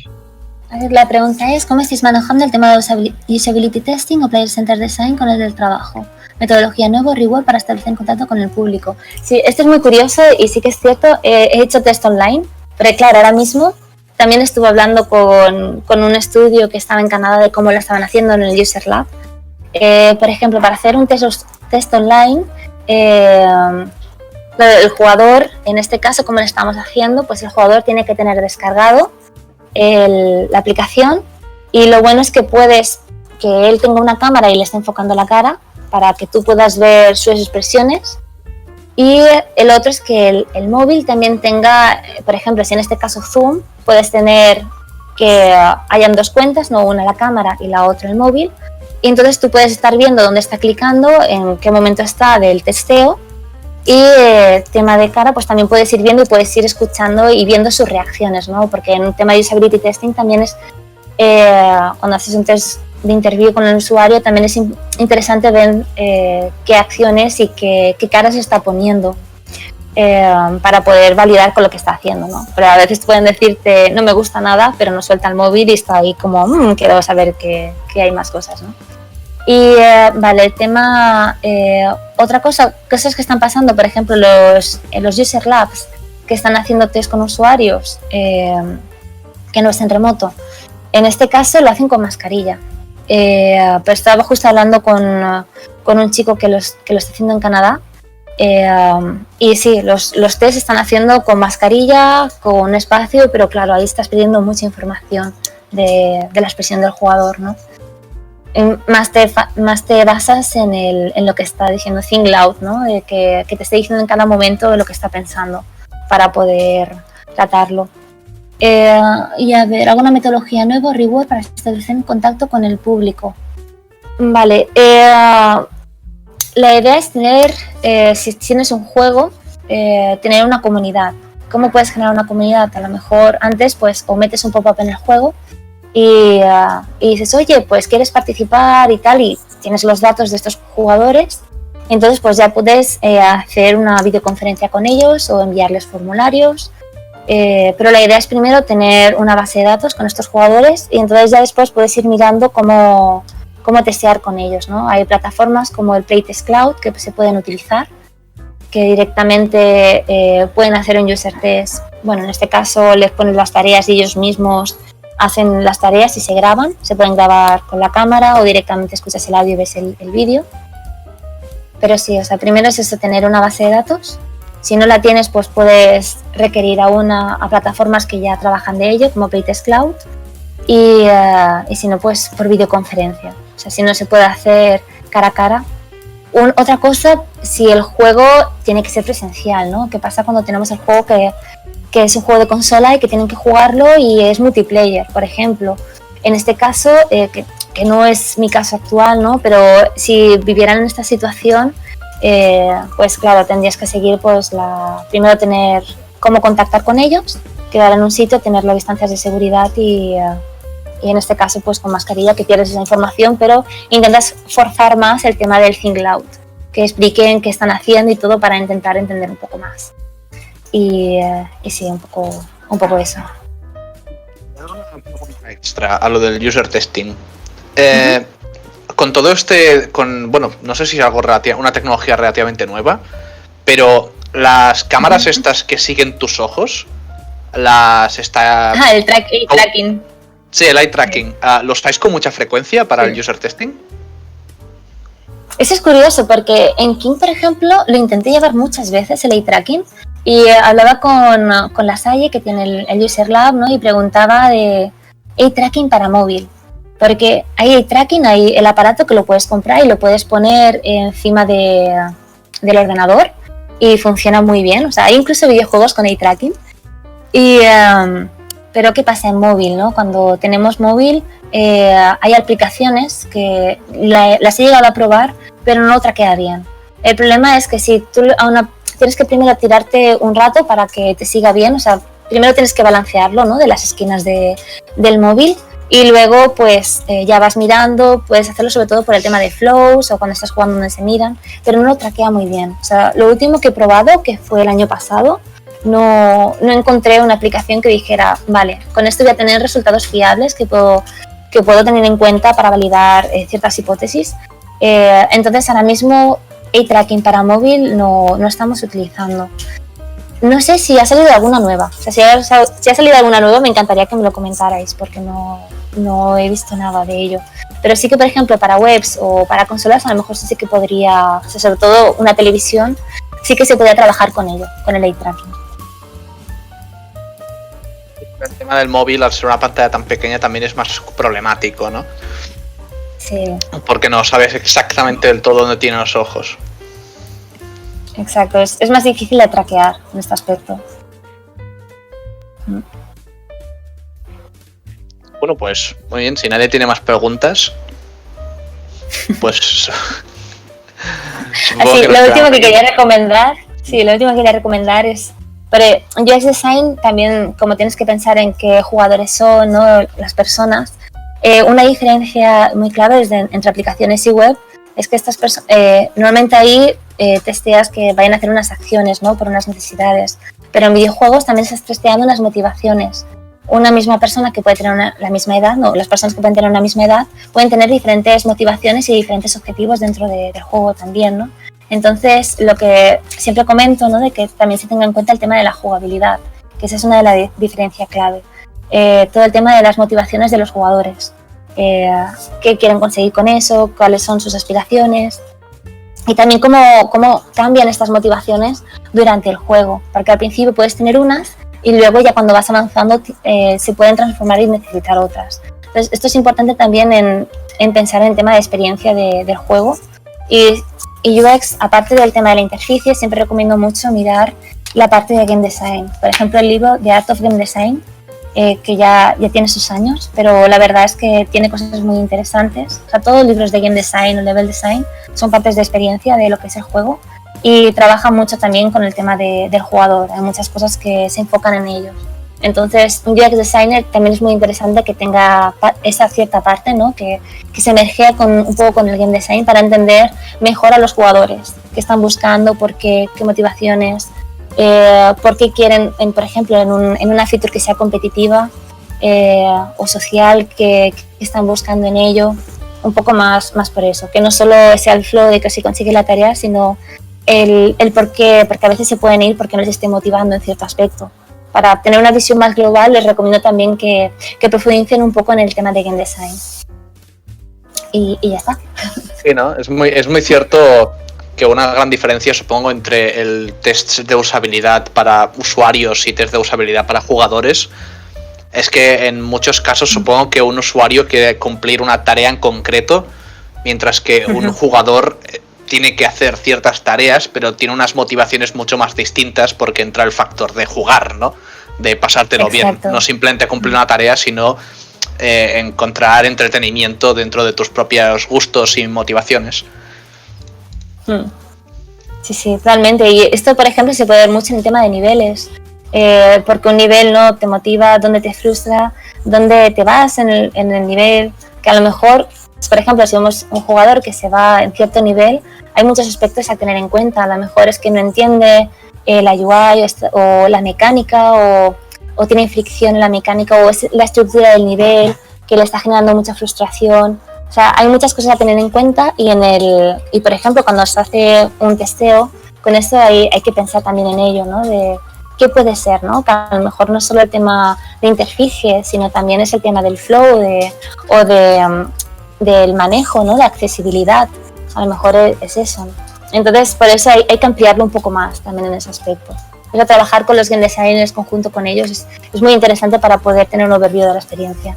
La pregunta es, ¿cómo estáis manejando el tema de usability testing o player center design con el del trabajo? Metodología nuevo, reward para establecer en contacto con el público. Sí, esto es muy curioso y sí que es cierto, he hecho test online, pero claro, ahora mismo también estuve hablando con un estudio que estaba en Canadá de cómo lo estaban haciendo en el User Lab. Por ejemplo, para hacer un test online, el jugador, en este caso, como lo estamos haciendo, pues el jugador tiene que tener descargado la aplicación y lo bueno es que puedes que él tenga una cámara y le esté enfocando la cara para que tú puedas ver sus expresiones, y el otro es que el móvil también tenga, por ejemplo, si en este caso Zoom, puedes tener que hayan dos cuentas, no una la cámara y la otra el móvil, y entonces tú puedes estar viendo dónde está clicando, en qué momento está del testeo, y tema de cara, pues también puedes ir viendo y puedes ir escuchando y viendo sus reacciones, ¿no? Porque en un tema de usability testing también es, cuando haces un test de interview con el usuario, también es interesante ver qué acciones y qué caras está poniendo para poder validar con lo que está haciendo, ¿no? Pero a veces pueden decirte, no me gusta nada, pero no suelta el móvil y está ahí como, quiero saber que hay más cosas, ¿no? Y vale, el tema, otra cosa, cosas que están pasando, por ejemplo, los User Labs que están haciendo test con usuarios que no es en remoto, en este caso lo hacen con mascarilla. Pero estaba justo hablando con un chico que lo está haciendo en Canadá, y sí, los test están haciendo con mascarilla, con espacio, pero claro, ahí estás pidiendo mucha información de la expresión del jugador, ¿no? Más te basas en lo que está diciendo Think Loud, ¿no? Que te esté diciendo en cada momento lo que está pensando para poder tratarlo. Y a ver, ¿alguna metodología nueva, reward para establecer contacto con el público? Vale, la idea es tener, si tienes un juego, tener una comunidad. ¿Cómo puedes generar una comunidad? A lo mejor antes pues o metes un pop-up en el juego y dices, oye, pues quieres participar y tal, y tienes los datos de estos jugadores, entonces pues ya puedes hacer una videoconferencia con ellos o enviarles formularios. Pero la idea es primero tener una base de datos con estos jugadores y entonces ya después puedes ir mirando cómo testear con ellos, ¿no? Hay plataformas como el Playtest Cloud que se pueden utilizar, que directamente pueden hacer un user test. Bueno, en este caso les ponen las tareas y ellos mismos hacen las tareas y se graban, se pueden grabar con la cámara o directamente escuchas el audio y ves el vídeo. Pero sí, o sea, primero es eso, tener una base de datos. Si no la tienes, pues puedes requerir a plataformas que ya trabajan de ello, como Playtest Cloud, y si no, pues por videoconferencia. O sea, si no se puede hacer cara a cara. Otra cosa, si el juego tiene que ser presencial, ¿no? ¿Qué pasa cuando tenemos el juego que es un juego de consola y que tienen que jugarlo y es multiplayer, por ejemplo? En este caso, que no es mi caso actual, ¿no? Pero si vivieran en esta situación, pues claro, tendrías que seguir pues primero tener cómo contactar con ellos, quedar en un sitio, tener las distancias de seguridad y en este caso pues con mascarilla, que pierdes esa información, pero intentas forzar más el tema del Think Loud, que expliquen qué están haciendo y todo para intentar entender un poco más. Y sí, un poco eso. Extra a lo del user testing. Con todo bueno, no sé si es algo una tecnología relativamente nueva, pero las cámaras estas que siguen tus ojos, el tracking. Sí, el eye tracking. ¿Los hacéis con mucha frecuencia para el user testing? Eso es curioso porque en King, por ejemplo, lo intenté llevar muchas veces el eye tracking y hablaba con la Salle, que tiene el User Lab, ¿no? Y preguntaba de eye tracking para móvil. Porque hay eye tracking, hay el aparato que lo puedes comprar y lo puedes poner encima del ordenador y funciona muy bien. O sea, hay incluso videojuegos con eye tracking. Pero ¿qué pasa en móvil, no? Cuando tenemos móvil hay aplicaciones que las he llegado a probar, pero no traquea bien. El problema es que si tú tienes que primero tirarte un rato para que te siga bien, o sea, primero tienes que balancearlo, ¿no? De las esquinas del móvil. Y luego pues ya vas mirando, puedes hacerlo sobre todo por el tema de flows o cuando estás jugando donde se miran, pero no lo traquea muy bien. O sea, lo último que he probado, que fue el año pasado, no encontré una aplicación que dijera, vale, con esto voy a tener resultados fiables que puedo tener en cuenta para validar ciertas hipótesis. Entonces ahora mismo eye tracking para móvil no estamos utilizando. No sé si ha salido alguna nueva. O sea, si ha salido alguna nueva, me encantaría que me lo comentarais, porque no he visto nada de ello. Pero sí que, por ejemplo, para webs o para consolas, a lo mejor sí que podría, o sea, sobre todo una televisión, sí que se podría trabajar con ello, con el eye tracking. El tema del móvil, al ser una pantalla tan pequeña, también es más problemático, ¿no? Sí. Porque no sabes exactamente del todo dónde tienen los ojos. Exacto, es más difícil de traquear en este aspecto. Bueno, pues muy bien, si nadie tiene más preguntas, pues... Así, lo último que quería recomendar es... Pero UX Design también, como tienes que pensar en qué jugadores son, ¿no? Las personas, una diferencia muy clave entre aplicaciones y web es que estas personas, normalmente ahí testeas que vayan a hacer unas acciones, ¿no? Por unas necesidades, pero en videojuegos también estás testeando unas motivaciones. Una misma persona que puede tener la misma edad, no, las personas que pueden tener una misma edad pueden tener diferentes motivaciones y diferentes objetivos dentro del juego también, ¿no? Entonces, lo que siempre comento, ¿no? De que también se tenga en cuenta el tema de la jugabilidad, que esa es una de las diferencias clave. Todo el tema de las motivaciones de los jugadores. Qué quieren conseguir con eso, cuáles son sus aspiraciones y también cómo cambian estas motivaciones durante el juego, porque al principio puedes tener unas y luego ya cuando vas avanzando se pueden transformar y necesitar otras. Entonces esto es importante también en pensar en el tema de experiencia del juego y UX, aparte del tema de la interficie, siempre recomiendo mucho mirar la parte de Game Design. Por ejemplo, el libro The Art of Game Design, que ya tiene sus años, pero la verdad es que tiene cosas muy interesantes. O sea, todos los libros de Game Design o Level Design son partes de experiencia de lo que es el juego y trabaja mucho también con el tema del jugador. Hay muchas cosas que se enfocan en ellos. Entonces, un UX Designer también es muy interesante que tenga esa cierta parte, ¿no? Que se mergea un poco con el Game Design para entender mejor a los jugadores, qué están buscando, qué motivaciones, por qué quieren, por ejemplo, en una feature que sea competitiva o social, que están buscando en ello, un poco más por eso, que no solo sea el flow de que si consigue la tarea, sino el por qué, porque a veces se pueden ir porque no les esté motivando en cierto aspecto. Para tener una visión más global, les recomiendo también que profundicen un poco en el tema de Game Design. Y ya está. Sí, ¿no? Es muy cierto que una gran diferencia, supongo, entre el test de usabilidad para usuarios y test de usabilidad para jugadores es que en muchos casos supongo que un usuario quiere cumplir una tarea en concreto, mientras que un jugador tiene que hacer ciertas tareas, pero tiene unas motivaciones mucho más distintas porque entra el factor de jugar, ¿no? De pasártelo bien, no simplemente cumplir una tarea, sino encontrar entretenimiento dentro de tus propios gustos y motivaciones. Sí, realmente. Y esto, por ejemplo, se puede ver mucho en el tema de niveles, porque un nivel no te motiva, dónde te frustra, dónde te vas en el nivel, que a lo mejor, por ejemplo, si vemos un jugador que se va en cierto nivel, hay muchos aspectos a tener en cuenta. A lo mejor es que no entiende la UI o la mecánica o tiene fricción en la mecánica o es la estructura del nivel que le está generando mucha frustración. O sea, hay muchas cosas a tener en cuenta y por ejemplo, cuando se hace un testeo, con esto hay que pensar también en ello, ¿no? De qué puede ser, ¿no? Que a lo mejor no es solo el tema de interficie, sino también es el tema del flow del manejo, ¿no? De accesibilidad. A lo mejor es eso, ¿no? Entonces, por eso hay que ampliarlo un poco más también en ese aspecto. Pero trabajar con los game designers conjunto con ellos es muy interesante para poder tener un overview de la experiencia.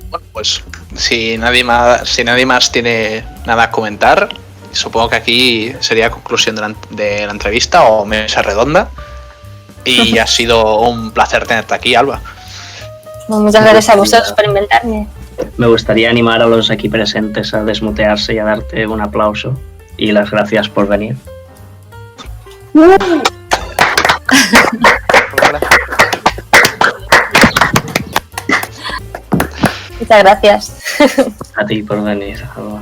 Bueno, pues si nadie más tiene nada a comentar, supongo que aquí sería conclusión de la entrevista o mesa redonda. Y ha sido un placer tenerte aquí, Alba. Bueno, muchas gracias a vosotros por invitarme. Me gustaría animar a los aquí presentes a desmutearse y a darte un aplauso. Y las gracias por venir. Muchas gracias. A ti por venir, Alba.